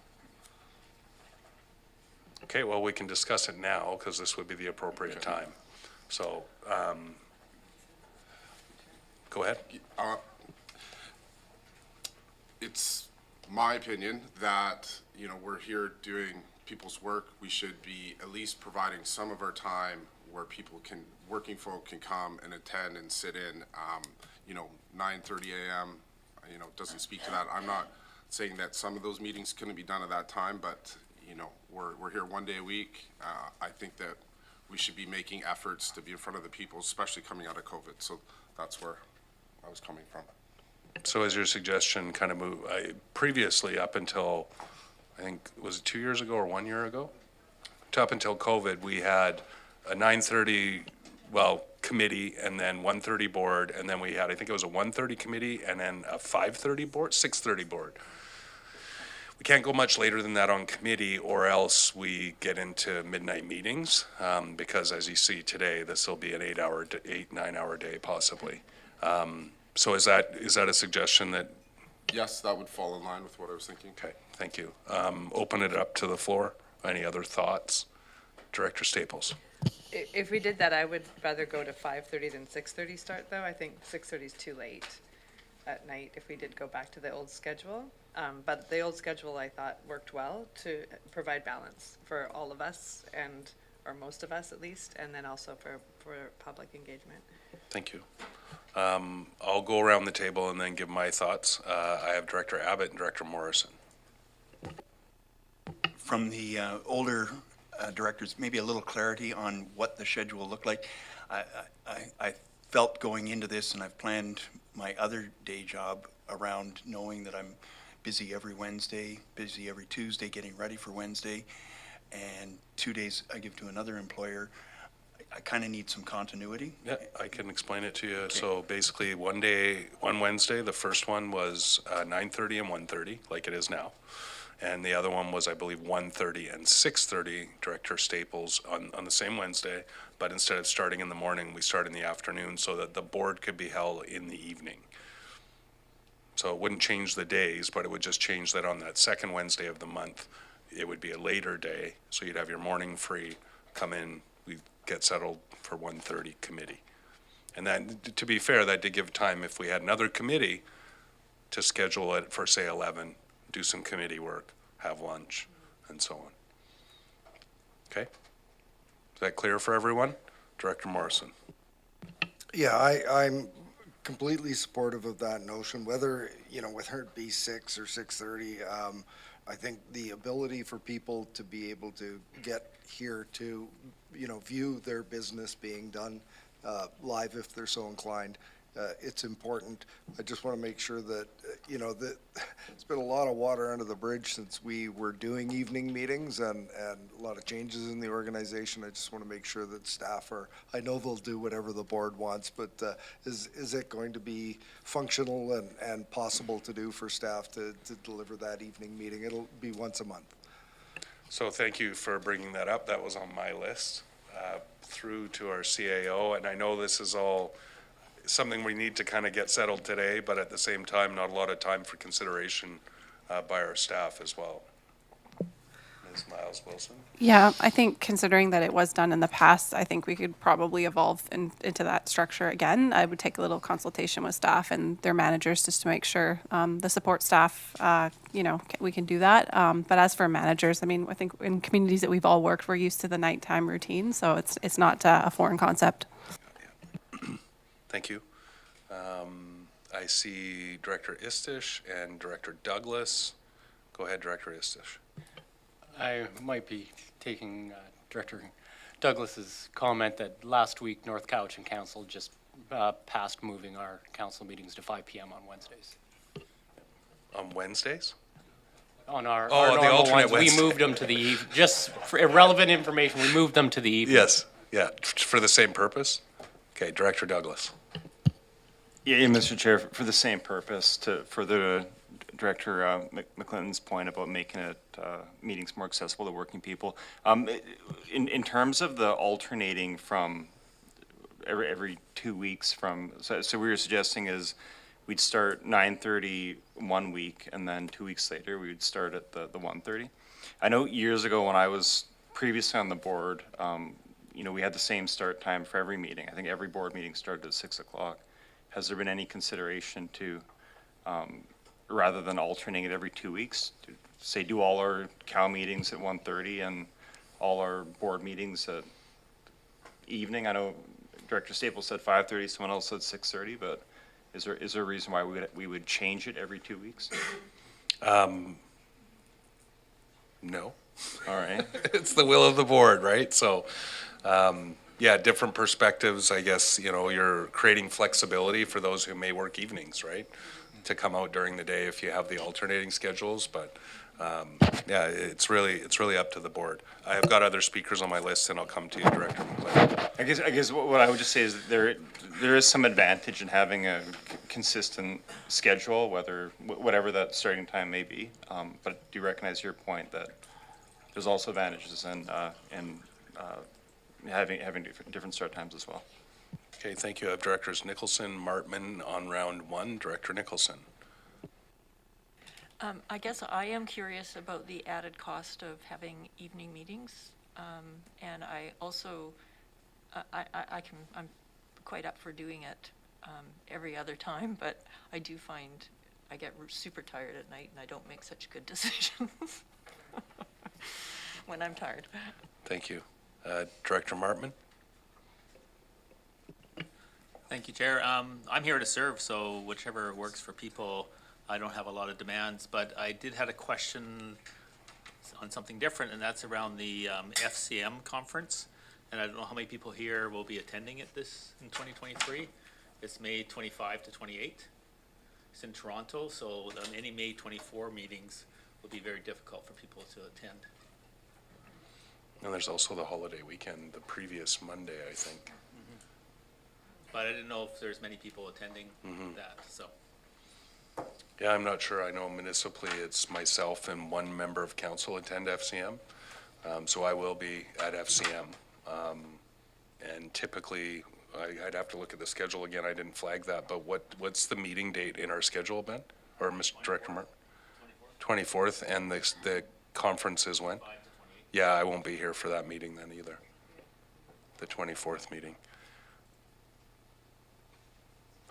Okay, well, we can discuss it now because this would be the appropriate time. So, go ahead. It's my opinion that, you know, we're here doing people's work. We should be at least providing some of our time where people can, working folk can come and attend and sit in. You know, 9:30 a.m., you know, doesn't speak to that. I'm not saying that some of those meetings couldn't be done at that time, but, you know, we're here one day a week. I think that we should be making efforts to be in front of the people, especially coming out of COVID. So that's where I was coming from. So is your suggestion kind of move, previously up until, I think, was it 2 years ago or 1 year ago? Up until COVID, we had a 9:30, committee, and then 1:30 board, and then we had, I think it was a 1:30 committee, and then a 5:30 board, 6:30 board. we can't go much later than that on committee, or else we get into midnight meetings, because as you see today, this will be an 9-hour day possibly. So is that a suggestion that? Yes, that would fall in line with what I was thinking. Okay, thank you. Open it up to the floor. Any other thoughts? Director Staples. If we did that, I would rather go to 5:30 than 6:30 start, though. I think 6:30 is too late at night if we did go back to the old schedule. But the old schedule, I thought, worked well to provide balance for all of us, or most of us at least, and then also for public engagement. Thank you. I'll go around the table and then give my thoughts. I have Director Abbott and Director Morrison. From the older directors, maybe a little clarity on what the schedule looked like. I felt going into this, and I've planned my other day job around knowing that I'm busy every Wednesday, busy every Tuesday, getting ready for Wednesday, and 2 days I give to another employer. I kind of need some continuity. Yeah, I can explain it to you. Okay. So basically one Wednesday, the first one was 9:30 and 1:30, like it is now. And the other one was, I believe, 1:30 and 6:30, Director Staples, on the same Wednesday. But instead of starting in the morning, we start in the afternoon so that the board could be held in the evening. So it wouldn't change the days, but it would just change that on that second Wednesday of the month, it would be a later day. So you'd have your morning free, come in, we get settled for 1:30 committee. And that, to be fair, that did give time if we had another committee to schedule it for, say, 11, do some committee work, have lunch, and so on. Okay? Is that clear for everyone? Director Morrison. Yeah, I'm completely supportive of that notion, whether, whether it be 6 or 6:30. I think the ability for people to be able to get here to, view their business being done live if they're so inclined, it's important. I just want to make sure that, that it's been a lot of water under the bridge since we were doing evening meetings and a lot of changes in the organization. I just want to make sure that staff I know they'll do whatever the board wants, but is it going to be functional and possible to do for staff to deliver that evening meeting? It'll be once a month. So thank you for bringing that up. That was on my list through to our CAO, and I know this is all something we need to kind of get settled today, but at the same time, not a lot of time for consideration by our staff as well. Ms. Miles Wilson? Yeah, I think considering that it was done in the past, I think we could probably evolve into that structure again. I would take a little consultation with staff and their managers just to make sure the support staff, we can do that. But as for managers, I mean, I think in communities that we've all worked, we're used to the nighttime routine, so it's not a foreign concept. Thank you. I see Director Istish and Director Douglas. Go ahead, Director Istish. I might be taking Director Douglas's comment that last week North Cowichan Council just passed moving our council meetings to 5 p.m. on Wednesdays. On Wednesdays? On our the normal alternate ones, we Wednesday. moved them to the evening. Just for irrelevant information, we moved them to the evening. Yes, yeah, for the same purpose? Okay, Director Douglas. Yeah, Mr. Chair, for the same purpose, for the Director McClinton's point about making it meetings more accessible to working people. In terms of the alternating from every 2 weeks so we were suggesting is we'd start 9:30 1 week and then 2 weeks later we would start at the 1:30. I know years ago when I was previously on the board, we had the same start time for every meeting. I think every board meeting started at 6 o'clock. Has there been any consideration to, rather than alternating it every 2 weeks, to say do all our COW meetings at 1:30 and all our board meetings at evening? I know Director Staples said 5:30, someone else said 6:30, but is there a reason why we would change it every 2 weeks? No. All right. It's the will of the board, right? So, yeah, different perspectives, I guess, you're creating flexibility for those who may work evenings, right? To come out during the day if you have the alternating schedules, but Yeah, it's really up to the board. I have got other speakers on my list, and I'll come to you, Director McLean. I guess what I would just say is that there is some advantage in having a consistent schedule, whatever that starting time may be. But do you recognize your point that there's also advantages in having different start times as well? Okay, thank you. I have Directors Nicholson, Martman on round one. Director Nicholson. I guess I am curious about the added cost of having evening meetings. And I also, I'm quite up for doing it every other time, but I do find I get super tired at night and I don't make such good decisions when I'm tired. Thank you. Director Martman. Thank you, Chair. I'm here to serve, so whichever works for people. I don't have a lot of demands, but I did have a question on something different, and that's around the FCM conference. And I don't know how many people here will be attending it this in 2023. It's May 25 to 28. It's in Toronto, so any May 24 meetings will be very difficult for people to attend. And there's also the holiday weekend, the previous Monday, I think. But I didn't know if there's many people attending that, so. Yeah, I'm not sure. I know municipally it's myself and one member of council attend FCM. So I will be at FCM. And typically, I'd have to look at the schedule again. I didn't flag that, but what's the meeting date in our schedule, Ben? Or Mr. Director Martin? 24th, and the conference is when? Yeah, I won't be here for that meeting then either. The 24th meeting.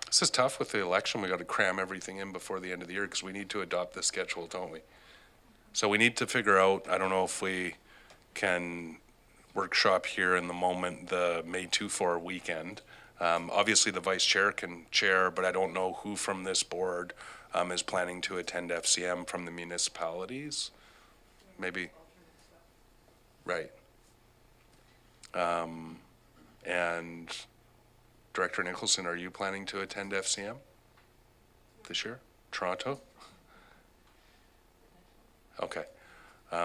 This is tough with the election. We got to cram everything in before the end of the year because we need to adopt the schedule, don't we? So we need to figure out, I don't know if we can workshop here in the moment the May 2-4 weekend. Obviously the vice chair can chair, but I don't know who from this board is planning to attend FCM from the municipalities. Maybe. Right. And Director Nicholson, are you planning to attend FCM this year? Toronto? Okay.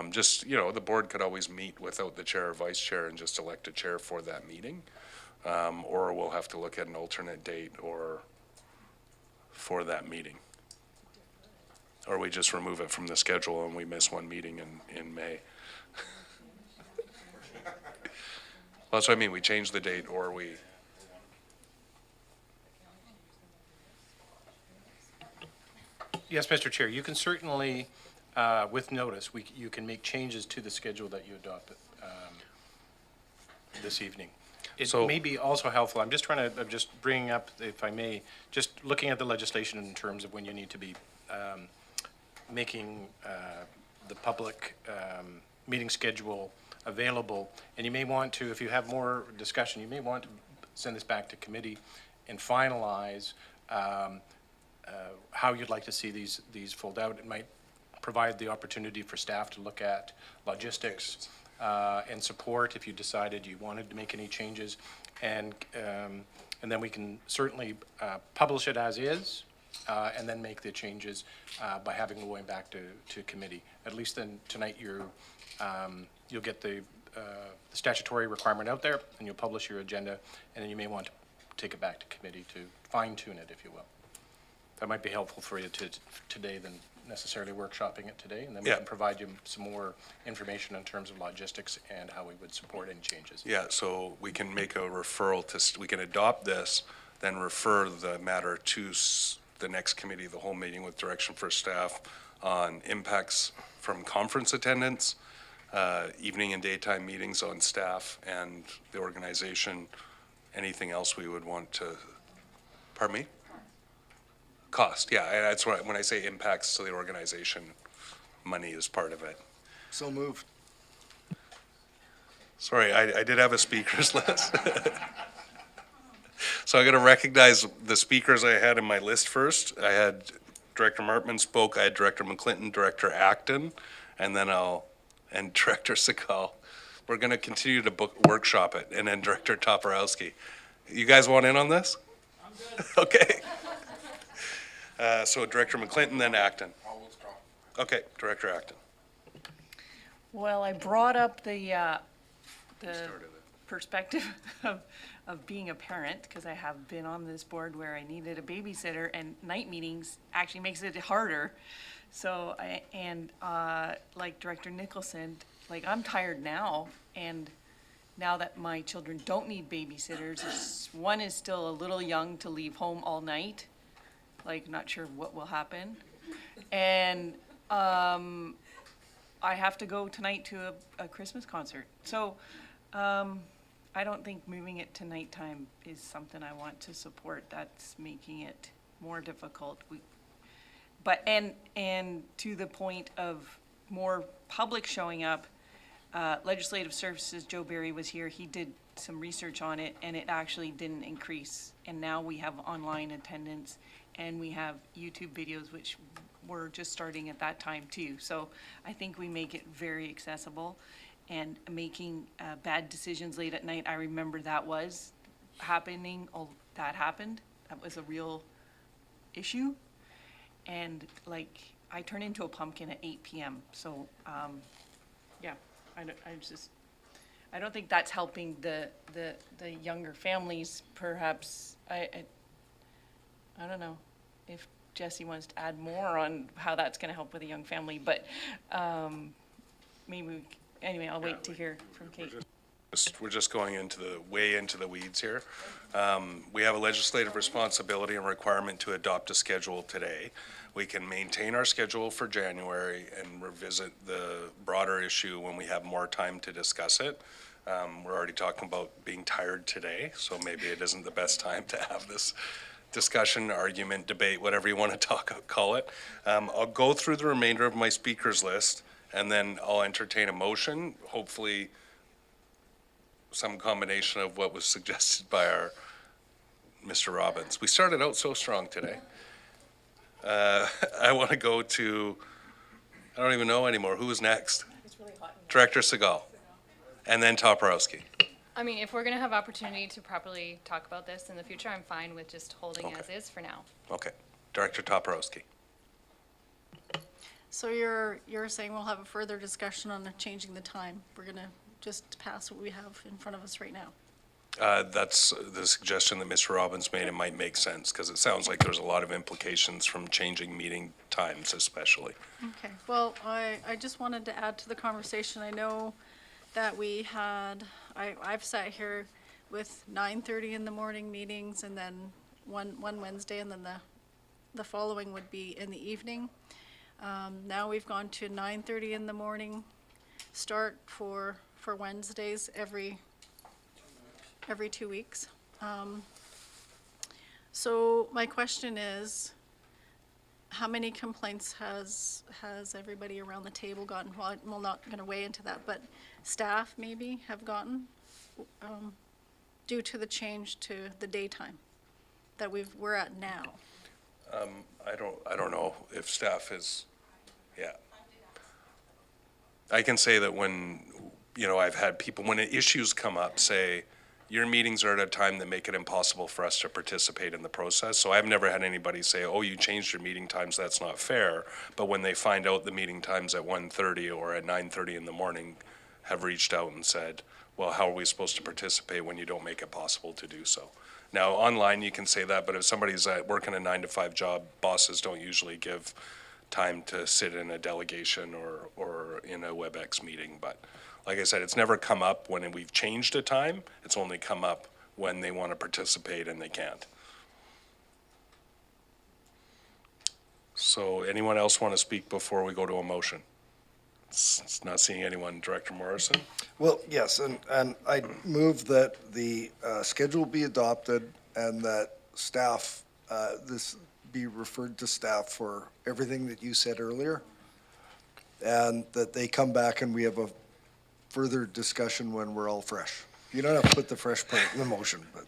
Just, the board could always meet without the chair or vice chair and just elect a chair for that meeting. Or we'll have to look at an alternate date for that meeting. Or we just remove it from the schedule and we miss one meeting in May. Well, that's what I mean. We change the date or we... Yes, Mr. Chair, you can certainly, with notice, you can make changes to the schedule that you adopted this evening. It may be also helpful, I'm just bringing up, if I may, just looking at the legislation in terms of when you need to be making the public meeting schedule available. And you may want to, if you have more discussion, you may want to send this back to committee and finalize how you'd like to see these fold out. It might provide the opportunity for staff to look at logistics and support if you decided you wanted to make any changes. And then we can certainly publish it as is and then make the changes by having going back to committee. At least then tonight you'll get the statutory requirement out there and you'll publish your agenda, and then you may want to take it back to committee to fine tune it, if you will. That might be helpful for you today than necessarily workshopping it today, and then we can provide you some more information in terms of logistics and how we would support any changes. Yeah, so we can make a referral we can adopt this, then refer the matter to the next committee, the whole meeting with direction for staff on impacts from conference attendance, evening and daytime meetings on staff and the organization, anything else we would want to, pardon me? Cost, yeah, and that's when I say impacts to the organization, money is part of it. So moved. Sorry, I did have a speakers list. So I'm going to recognize the speakers I had in my list first. I had Director Martman spoke, I had Director McClinton, Director Acton, and then and Director Sakal. We're going to continue to workshop it, and then Director Toporowski. You guys want in on this? I'm good. Okay. So Director McClinton, then Acton. I'll withdraw. Okay, Director Acton. Well, I brought up the perspective of being a parent, because I have been on this board where I needed a babysitter, and night meetings actually makes it harder. So, like Director Nicholson, like, I'm tired now, and now that my children don't need babysitters, one is still a little young to leave home all night, like, not sure what will happen. And, I have to go tonight to a Christmas concert. So, I don't think moving it to nighttime is something I want to support. That's making it more difficult. And to the point of more public showing up, Legislative Services, Joe Barry was here, he did some research on it, and it actually didn't increase. And now we have online attendance, and we have YouTube videos, which were just starting at that time too. So I think we make it very accessible, and making bad decisions late at night, I remember that was happening, that happened. That was a real issue. And like, I turn into a pumpkin at 8 p.m. So, yeah, I don't think that's helping the younger families. Perhaps, I don't know if Jesse wants to add more on how that's going to help with a young family, but maybe, anyway, I'll wait to hear from Kate. We're just going way into the weeds here. We have a legislative responsibility and requirement to adopt a schedule today. We can maintain our schedule for January and revisit the broader issue when we have more time to discuss it. We're already talking about being tired today, so maybe it isn't the best time to have this discussion, argument, debate, whatever you want to call it. I'll go through the remainder of my speakers list, and then I'll entertain a motion, hopefully some combination of what was suggested by our Mr. Robbins. We started out so strong today. I want to go to, I don't even know anymore, who is next? Director Segal, and then Toporowski. I mean, if we're going to have opportunity to properly talk about this in the future, I'm fine with just holding as is for now. Okay, Director Toporowski. So you're saying we'll have a further discussion on changing the time? We're going to just pass what we have in front of us right now? That's the suggestion that Mr. Robbins made. It might make sense, because it sounds like there's a lot of implications from changing meeting times especially. Okay, well, I just wanted to add to the conversation. I know that we had, I've sat here with 9:30 in the morning meetings, and then one Wednesday, and then the following would be in the evening. Now we've gone to 9:30 in the morning start for Wednesdays every 2 weeks. So my question is, how many complaints has everybody around the table gotten? Well, I'm not going to weigh into that, but staff maybe have gotten due to the change to the daytime that we're at now. I don't know if staff is, yeah. I can say that when, I've had people, when issues come up, say, your meetings are at a time that make it impossible for us to participate in the process. So I've never had anybody say, oh, you changed your meeting times, that's not fair. But when they find out the meeting times at 1:30 or at 9:30 in the morning, have reached out and said, well, how are we supposed to participate when you don't make it possible to do so? Now, online you can say that, but if somebody's working a 9-to-5 job, bosses don't usually give time to sit in a delegation or in a WebEx meeting. But like I said, it's never come up when we've changed a time. It's only come up when they want to participate and they can't. So anyone else want to speak before we go to a motion? It's not seeing anyone. Director Morrison? Well, yes, and I move that the schedule be adopted and that staff, this be referred to staff for everything that you said earlier, and that they come back and we have a further discussion when we're all fresh. You don't have to put the fresh part in the motion, but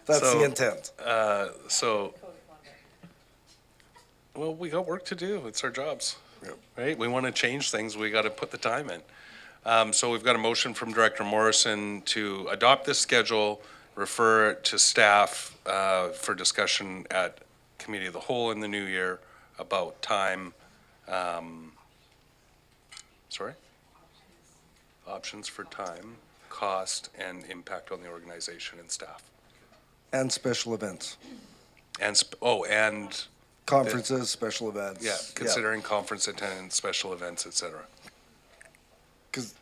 that's the intent. Well, we got work to do. It's our jobs. Yep. Right? We want to change things. We got to put the time in. So we've got a motion from Director Morrison to adopt this schedule, refer it to staff for discussion at Committee of the Whole in the new year about time. Sorry? options for time, cost, and impact on the organization and staff. And special events. And, and Conferences, special events. yeah, considering conference attendance, special events, et cetera. Because,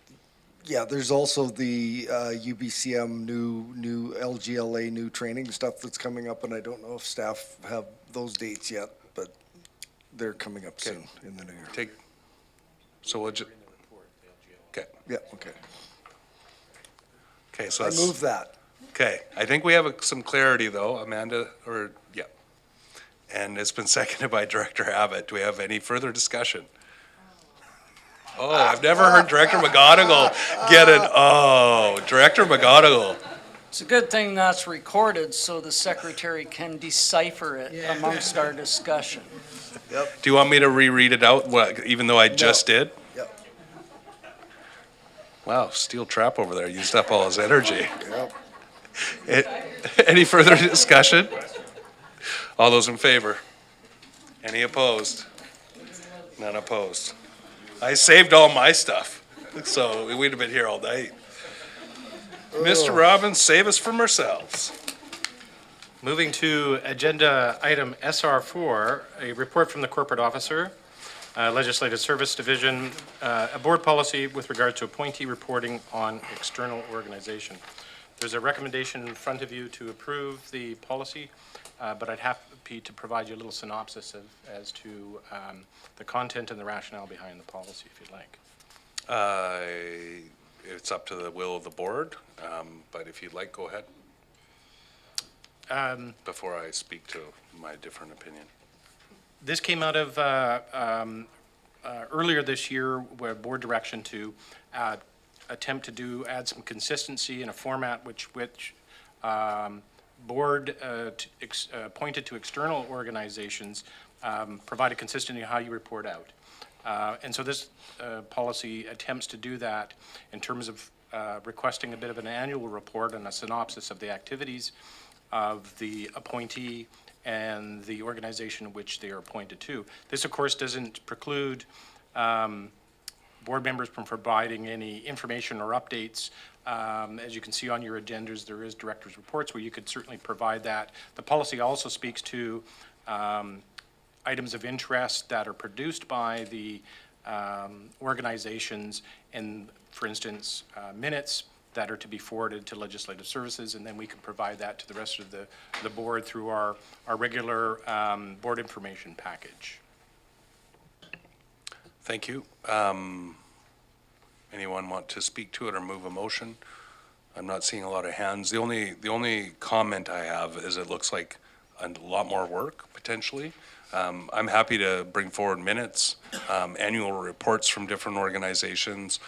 yeah, there's also the UBCM new LGLA new training stuff that's coming up, and I don't know if staff have those dates yet, but they're coming up soon in the new year. So we'll just, okay. Yeah, okay. Okay, so I that's. move that. Okay, I think we have some clarity though, Amanda, yeah. And it's been seconded by Director Abbott. Do we have any further discussion? Oh, I've never heard Director McGonigal get it. Oh, Director McGonigal. It's a good thing that's recorded so the secretary can decipher it amongst our discussion. Yep. Do you want me to reread it out, even though I just did? Yep. Wow, steel trap over there used up all his energy. Yep. Any further discussion? All those in favor? Any opposed? None opposed. I saved all my stuff, so we'd have been here all night. Mr. Robbins, save us from ourselves. Moving to agenda item SR4, a report from the corporate officer, Legislative Service Division, a board policy with regard to appointee reporting on external organization. There's a recommendation in front of you to approve the policy, but I'd happy to provide you a little synopsis as to the content and the rationale behind the policy, if you'd like. It's up to the will of the board, but if you'd like, go ahead. Before I speak to my different opinion. This came out of earlier this year, where board direction to attempt to add some consistency in a format which board pointed to external organizations provide a consistency in how you report out. And so this policy attempts to do that in terms of requesting a bit of an annual report and a synopsis of the activities of the appointee and the organization which they are appointed to. This, of course, doesn't preclude board members from providing any information or updates. As you can see on your agendas, there is director's reports where you could certainly provide that. The policy also speaks to items of interest that are produced by the organizations and, for instance, minutes that are to be forwarded to legislative services, and then we can provide that to the rest of the board through our regular board information package. Thank you. Anyone want to speak to it or move a motion? I'm not seeing a lot of hands. The only comment I have is it looks like a lot more work potentially. I'm happy to bring forward minutes, annual reports from different organizations,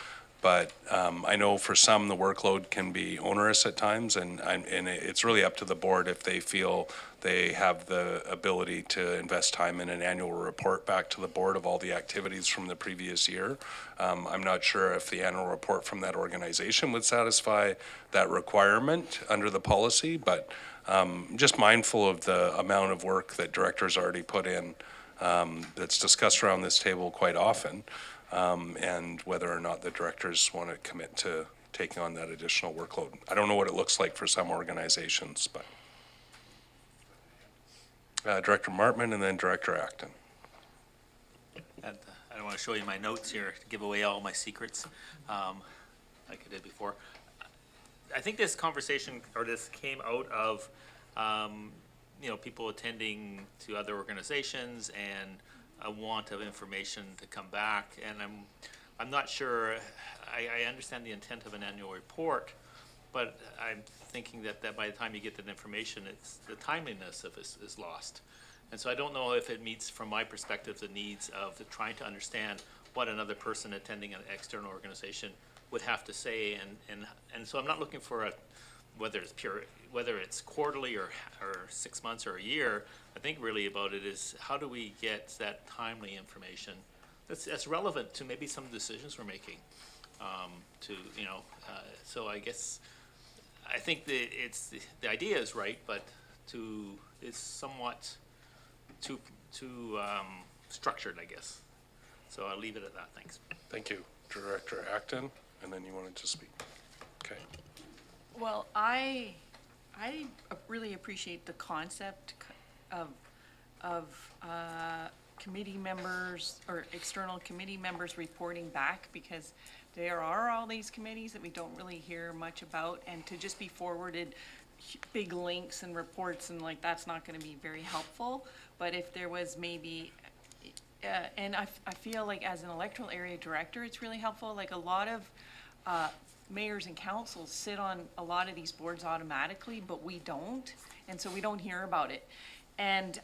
but I know for some the workload can be onerous at times, and it's really up to the board if they feel they have the ability to invest time in an annual report back to the board of all the activities from the previous year. I'm not sure if the annual report from that organization would satisfy that requirement under the policy, but just mindful of the amount of work that directors already put in that's discussed around this table quite often, and whether or not the directors want to commit to taking on that additional workload. I don't know what it looks like for some organizations, but Director Martman and then Director Acton. And I don't want to show you my notes here to give away all my secrets, like I did before. I think this conversation, or this came out of, people attending to other organizations and a want of information to come back. And I'm not sure, I understand the intent of an annual report, but I'm thinking that by the time you get that information, it's the timeliness of it is lost. And so I don't know if it meets, from my perspective, the needs of trying to understand what another person attending an external organization would have to say. And so I'm not looking for whether it's quarterly or 6 months or a year. I think really about it is how do we get that timely information that's relevant to maybe some decisions we're making. So I guess I think the idea is right, but it's somewhat too structured, I guess. So I'll leave it at that. Thanks. Thank you. Director Acton. and then you wanted to speak. Okay. Well, I really appreciate the concept of committee members or external committee members reporting back, because there are all these committees that we don't really hear much about, and to just be forwarded big links and reports and like, that's not gonna be very helpful. But if there was maybe, and I feel like as an electoral area director, it's really helpful. Like a lot of mayors and councils sit on a lot of these boards automatically, but we don't, and so we don't hear about it. And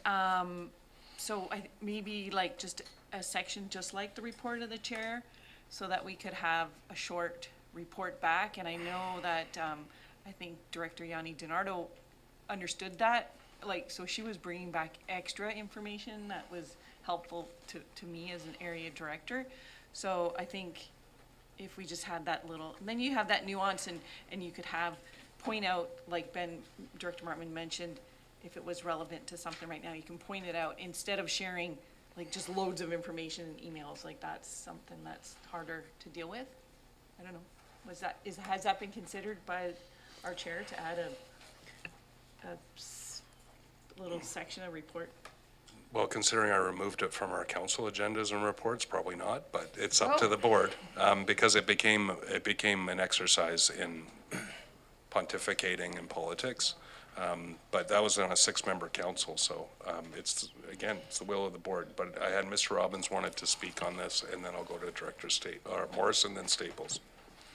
so maybe like just a section just like the report of the chair, so that we could have a short report back. And I know that I think Director Yanni DiNardo understood that, like, so she was bringing back extra information that was helpful to me as an area director. So I think if we just had that little, and then you have that nuance, and you could point out, like Director Martman mentioned, if it was relevant to something right now, you can point it out instead of sharing like just loads of information in emails. Like that's something that's harder to deal with. I don't know. Has that been considered by our chair to add a little section of report? Well, considering I removed it from our council agendas and reports, probably not, but it's up to the board, because it became an exercise in pontificating in politics. But that was on a 6-member council, so it's the will of the board. But I had Mr. Robbins wanted to speak on this, and then I'll go to Director Morrison, then Staples.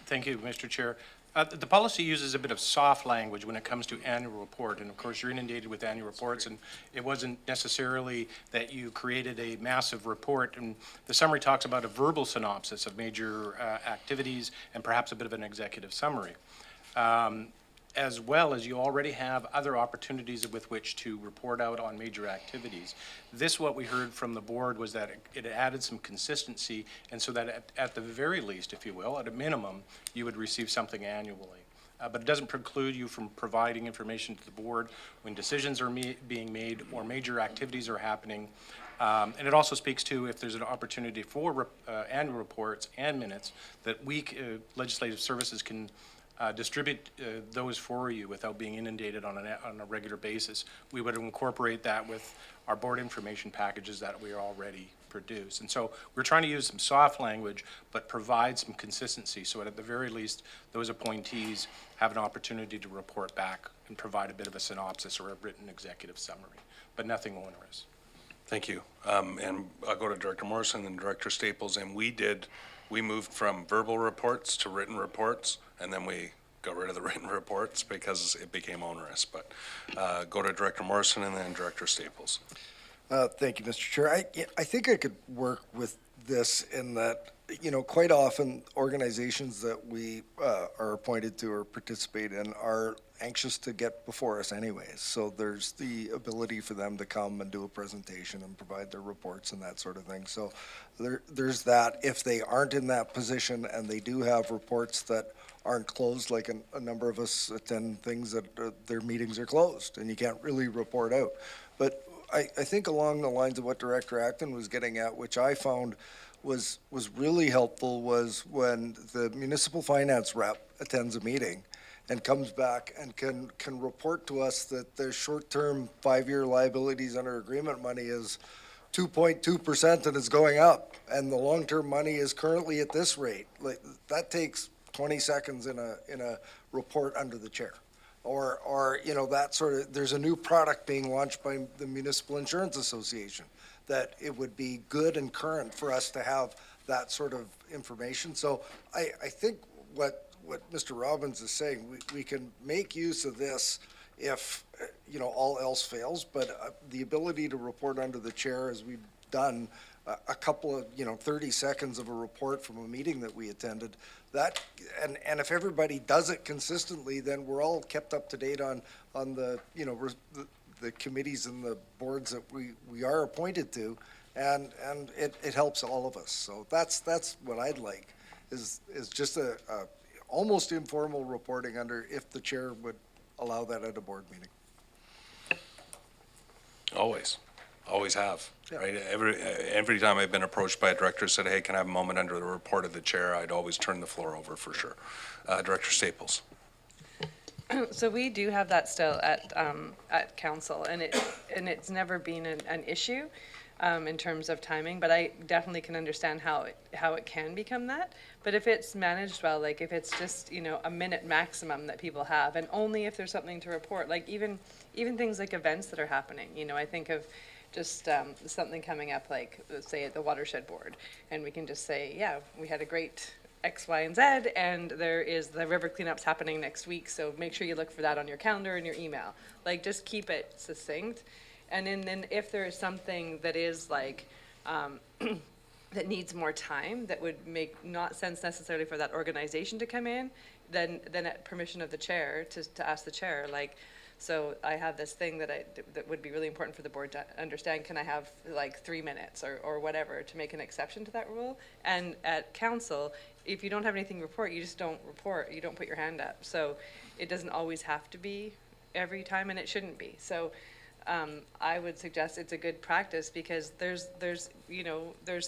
Thank you, Mr. Chair. The policy uses a bit of soft language when it comes to annual report, and of course, you're inundated with annual reports, and it wasn't necessarily that you created a massive report. And the summary talks about a verbal synopsis of major activities and perhaps a bit of an executive summary. As well as you already have other opportunities with which to report out on major activities. This, what we heard from the board, was that it added some consistency, and so that at the very least, if you will, at a minimum, you would receive something annually. But it doesn't preclude you from providing information to the board when decisions are being made or major activities are happening. And it also speaks to if there's an opportunity for annual reports and minutes that we, legislative services, can distribute those for you without being inundated on a regular basis. We would incorporate that with our board information packages that we already produce. And so we're trying to use some soft language, but provide some consistency, so at the very least, those appointees have an opportunity to report back and provide a bit of a synopsis or a written executive summary, but nothing onerous. Thank you. And I'll go to Director Morrison and Director Staples, and we moved from verbal reports to written reports, and then we got rid of the written reports because it became onerous. But go to Director Morrison and then Director Staples. Thank you, Mr. Chair. I think I could work with this in that, quite often organizations that we are appointed to or participate in are anxious to get before us anyways. So there's the ability for them to come and do a presentation and provide their reports and that sort of thing. So there's that. If they aren't in that position and they do have reports that aren't closed, like a number of us attend things that their meetings are closed and you can't really report out. But I think along the lines of what Director Acton was getting at, which I found was really helpful, was when the municipal finance rep attends a meeting and comes back and can report to us that their short-term 5-year liabilities under agreement money is 2.2% and it's going up, and the long-term money is currently at this rate. Like, that takes 20 seconds in a report under the chair. Or that sort of, there's a new product being launched by the Municipal Insurance Association, that it would be good and current for us to have that sort of information. So I think what Mr. Robbins is saying, we can make use of this if, all else fails, but the ability to report under the chair, as we've done, a couple of, 30 seconds of a report from a meeting that we attended, that, and if everybody does it consistently, then we're all kept up to date on the, the committees and the boards that we are appointed to, and it helps all of us. So that's what I'd like, is just a almost informal reporting under, if the chair would allow that at a board meeting. Always. Always have, right? Every time I've been approached by a director, said, hey, can I have a moment under the report of the chair, I'd always turn the floor over for sure. Director Staples. So we do have that still at council, and it's never been an issue in terms of timing, but I definitely can understand how it can become that. But if it's managed well, like if it's just, a minute maximum that people have, and only if there's something to report, like even things like events that are happening, I think of just something coming up, like let's say at the watershed board, and we can just say, yeah, we had a great X, Y, and Z, and there is the river cleanups happening next week, so make sure you look for that on your calendar and your email. Like, just keep it succinct. And then if there is something that is like, that needs more time, that would make not sense necessarily for that organization to come in, then at permission of the chair, to ask the chair, like, so I have this thing that would be really important for the board to understand. Can I have like 3 minutes or whatever to make an exception to that rule? And at council, if you don't have anything to report, you just don't report. You don't put your hand up. So it doesn't always have to be every time, and it shouldn't be. So I would suggest it's a good practice, because there's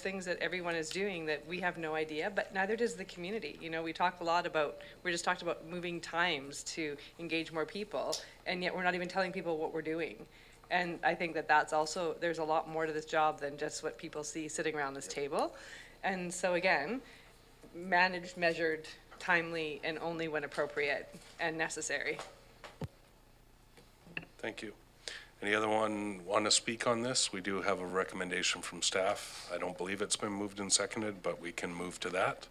things that everyone is doing that we have no idea, but neither does the community. We talk a lot about, we just talked about moving times to engage more people, and yet we're not even telling people what we're doing. And I think that's also, there's a lot more to this job than just what people see sitting around this table. And so again, managed, measured, timely, and only when appropriate and necessary. Thank you. Any other one want to speak on this? We do have a recommendation from staff. I don't believe it's been moved and seconded, but we can move to that.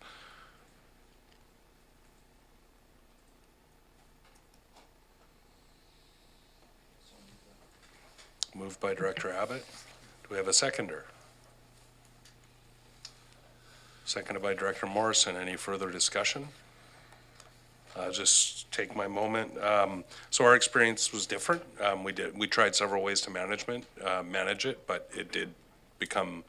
Moved by Director Abbott. Do we have a seconder? Seconded by Director Morrison. Any further discussion? Just take my moment. So our experience was different. We tried several ways to manage it, but it did become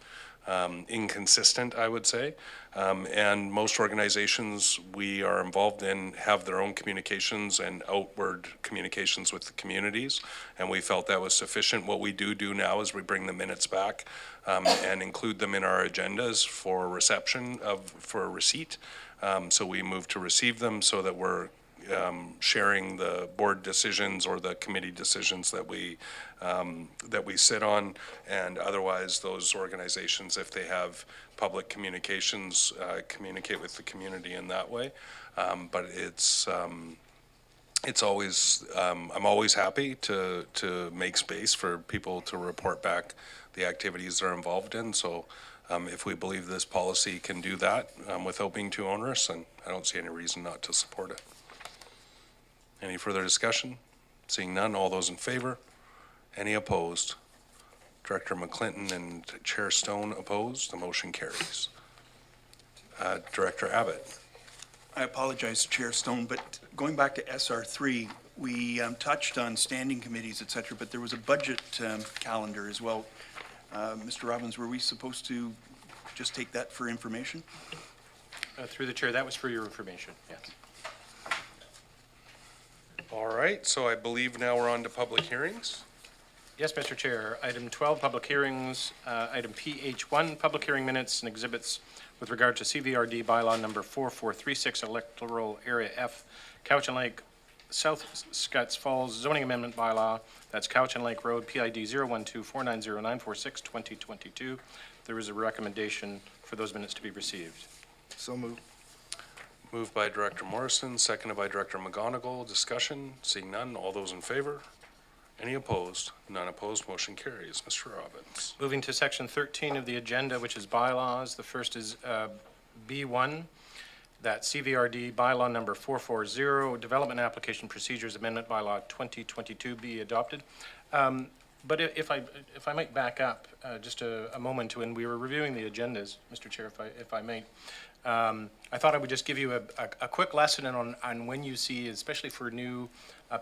inconsistent, I would say. And most organizations we are involved in have their own communications and outward communications with the communities, and we felt that was sufficient. What we do now is we bring the minutes back and include them in our agendas for for receipt. So we move to receive them so that we're sharing the board decisions or the committee decisions that we sit on, and otherwise those organizations, if they have public communications, communicate with the community in that way. But it's always, I'm always happy to make space for people to report back the activities they're involved in. So if we believe this policy can do that without being too onerous, then I don't see any reason not to support it. Any further discussion? Seeing none, all those in favor? Any opposed? Director McClinton and Chair Stone opposed. The motion carries. Director Abbott. I apologize, Chair Stone, but going back to SR3, we touched on standing committees, et cetera, but there was a budget calendar as well. Mr. Robbins, were we supposed to just take that for information? Through the chair, that was for your information, yes. All right, so I believe now we're on to public hearings. Yes, Mr. Chair. Item 12, public hearings. Item PH1, public hearing minutes and exhibits with regard to CVRD bylaw number 4436, electoral area F, Couch and Lake, South Scotts Falls zoning amendment bylaw. That's Couch and Lake Road, PID 012490946 2022. There is a recommendation for those minutes to be received. So moved. Moved by Director Morrison, seconded by Director McGonigal. Discussion, seeing none, all those in favor? Any opposed? None opposed, motion carries. Mr. Robbins. Moving to section 13 of the agenda, which is bylaws. The first is B1, that CVRD bylaw number 440, Development Application Procedures Amendment Bylaw 2022 be adopted. But if I might back up just a moment to when we were reviewing the agendas, Mr. Chair, if I may, I thought I would just give you a quick lesson on when you see, especially for new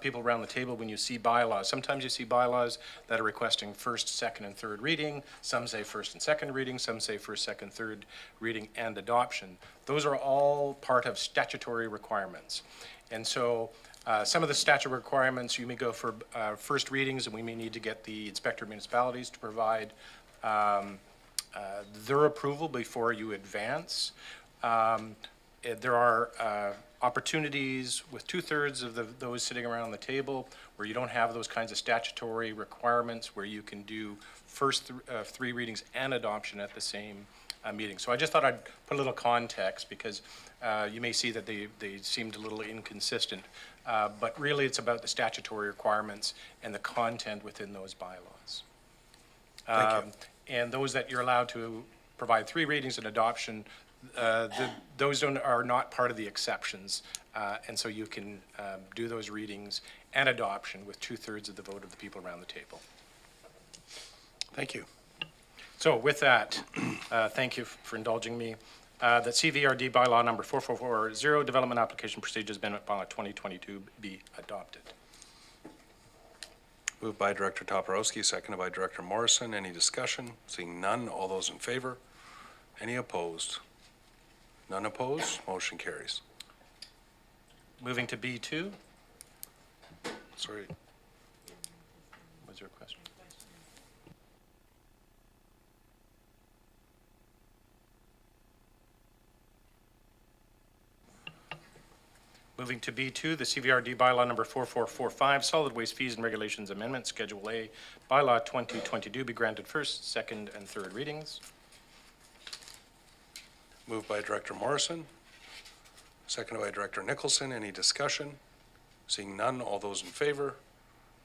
people around the table, when you see bylaws. Sometimes you see bylaws that are requesting first, second, and third reading. Some say first and second reading. Some say first, second, third reading and adoption. Those are all part of statutory requirements. And so Some of the statute requirements, you may go for first readings, and we may need to get the inspector of municipalities to provide their approval before you advance. There are opportunities with 2/3 of those sitting around the table where you don't have those kinds of statutory requirements, where you can do first three readings and adoption at the same meeting. So I just thought I'd put a little context, because you may see that they seemed a little inconsistent. But really, it's about the statutory requirements and the content within those bylaws. Thank you. And those that you're allowed to provide 3 readings and adoption, those are not part of the exceptions. And so you can do those readings and adoption with 2/3 of the vote of the people around the table. Thank you. So with that, thank you for indulging me. That CVRD bylaw number 4440, Development Application Procedures Amendment Bylaw 2022 be adopted. Moved by Director Toporowski, seconded by Director Morrison. Any discussion? Seeing none, all those in favor? Any opposed? None opposed, motion carries. Moving to B2. Sorry. Was there a question? Moving to B2, the CVRD bylaw number 4445, Solid Waste Fees and Regulations Amendment, Schedule A, bylaw 2022 be granted first, second, and third readings. Moved by Director Morrison, seconded by Director Nicholson. Any discussion? Seeing none, all those in favor?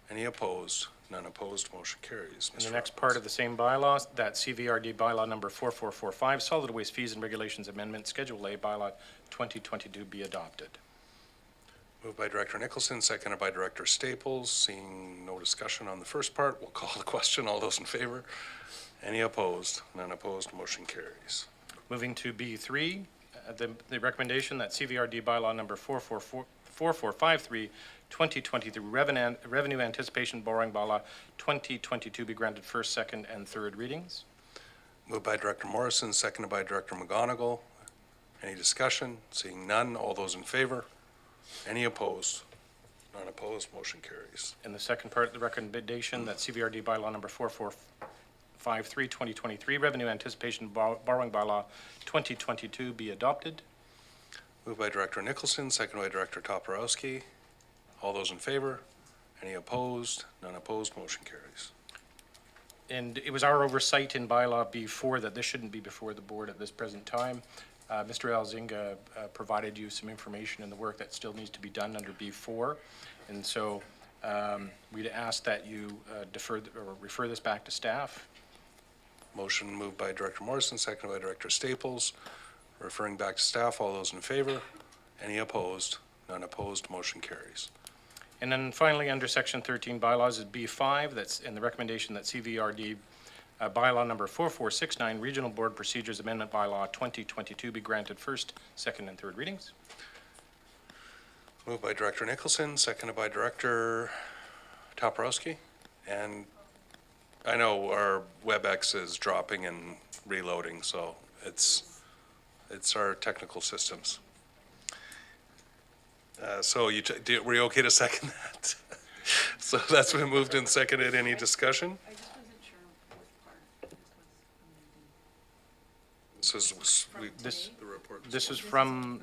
Any opposed? None opposed, motion carries. And the Mr. next part of the same bylaw, that CVRD bylaw number 4445, Solid Waste Fees and Regulations Amendment, Schedule A, bylaw 2022 be adopted. Moved by Director Nicholson, seconded by Director Staples. Seeing no discussion on the first part, we'll call the question. All those in favor? Any opposed? None opposed, motion carries. Moving to B3, the recommendation that CVRD bylaw number 4453, 2023 Revenue Anticipation Borrowing Bylaw 2022 be granted first, second, and third readings. Moved by Director Morrison, seconded by Director McGonigal. Any discussion? Seeing none, all those in favor? Any opposed? None opposed, motion carries. And the second part of the recommendation that CVRD bylaw number 4453, 2023 Revenue Anticipation Borrowing Bylaw 2022 be adopted. Moved by Director Nicholson, seconded by Director Toporowski. All those in favor? Any opposed? None opposed, motion carries. And it was our oversight in bylaw B4 that this shouldn't be before the board at this present time. Mr. Elzinga provided you some information in the work that still needs to be done under B4. And so we'd ask that you refer this back to staff. Motion moved by Director Morrison, seconded by Director Staples. Referring back to staff, all those in favor? Any opposed? None opposed, motion carries. And then finally, under Section 13 bylaws is B5, that's in the recommendation that CVRD bylaw number 4469, Regional Board Procedures Amendment Bylaw 2022 be granted first, second, and third readings. Moved by Director Nicholson, seconded by Director Toporowski. And I know our WebEx is dropping and reloading, so it's our technical systems. So were you okay to second that? So that's been moved and seconded. Any discussion? I just wasn't sure what part this was. The report. This is from,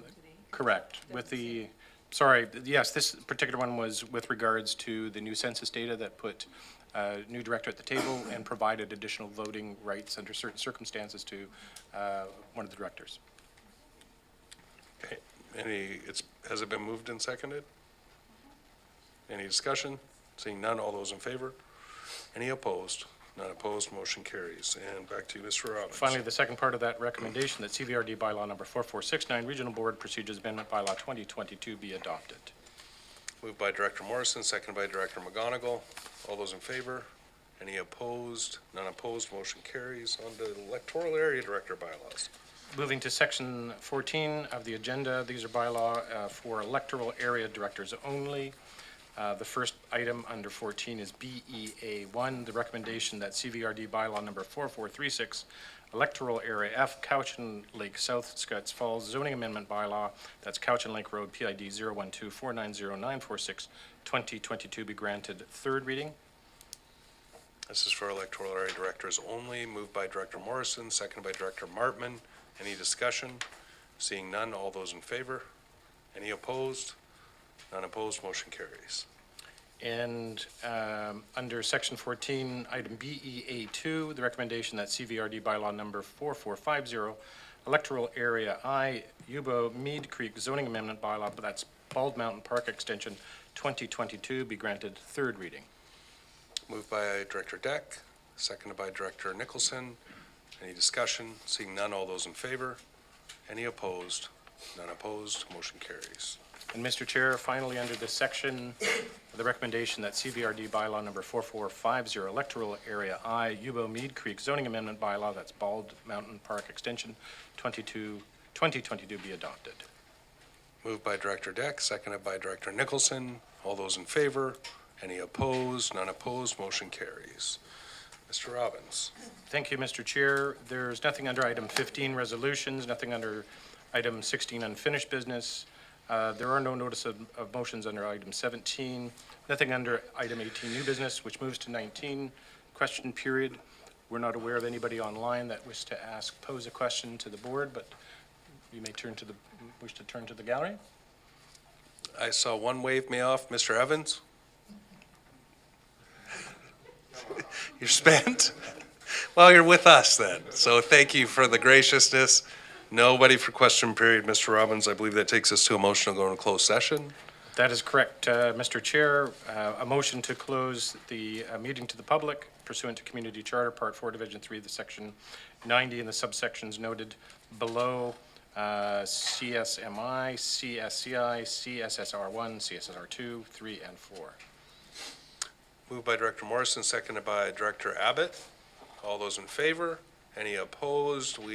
correct, with the, sorry, yes, this particular one was with regards to the new census data that put a new director at the table and provided additional voting rights under certain circumstances to one of the directors. Okay. Has it been moved and seconded? Any discussion? Seeing none, all those in favor? Any opposed? None opposed, motion carries. And back to you, Mr. Robbins. Finally, the second part of that recommendation, that CVRD bylaw number 4469, Regional Board Procedures Amendment Bylaw 2022 be adopted. Moved by Director Morrison, seconded by Director McGonigal. All those in favor? Any opposed? None opposed, motion carries. On to electoral area director bylaws. Moving to section 14 of the agenda, these are bylaw for electoral area directors only. The first item under 14 is BEA1, the recommendation that CVRD bylaw number 4436, Electoral Area F, Cowichan Lake South, Scotts Falls zoning amendment bylaw, that's Cowichan Lake Road, PID 012490946, 2022 be granted third reading. This is for electoral area directors only, moved by Director Morrison, seconded by Director Martman. Any discussion? Seeing none, all those in favor? Any opposed? None opposed, motion carries. And under Section 14, item BEA2, the recommendation that CVRD bylaw number 4450, Electoral Area I, Yuba Mead Creek zoning amendment bylaw, but that's Bald Mountain Park Extension 2022, be granted third reading. Moved by Director Deck, seconded by Director Nicholson. Any discussion? Seeing none, all those in favor? Any opposed? None opposed, motion carries. And Mr. Chair, finally, under this section, the recommendation that CVRD bylaw number 4450, Electoral Area I, Yuba Mead Creek zoning amendment bylaw, that's Bald Mountain Park Extension 2022 be adopted. Moved by Director Deck, seconded by Director Nicholson. All those in favor? Any opposed? None opposed, motion carries. Mr. Robbins. Thank you, Mr. Chair. There's nothing under item 15, resolutions, nothing under item 16, unfinished business. There are no notice of motions under item 17, nothing under item 18, new business, which moves to 19, question period. We're not aware of anybody online that wishes to pose a question to the board, but you may wish to turn to the gallery. I saw one wave me off. Mr. Evans? You're spent? Well, you're with us then. So thank you for the graciousness. Nobody for question period. Mr. Robbins, I believe that takes us to a motion to go into closed session. That is correct, Mr. Chair. A motion to close the meeting to the public pursuant to Community Charter, Part 4, Division 3, the Section 90, and the subsections noted below, CSMI, CSCI, CSSR1, CSSR2, 3, and 4. Moved by Director Morrison, seconded by Director Abbott. All those in favor? Any opposed? We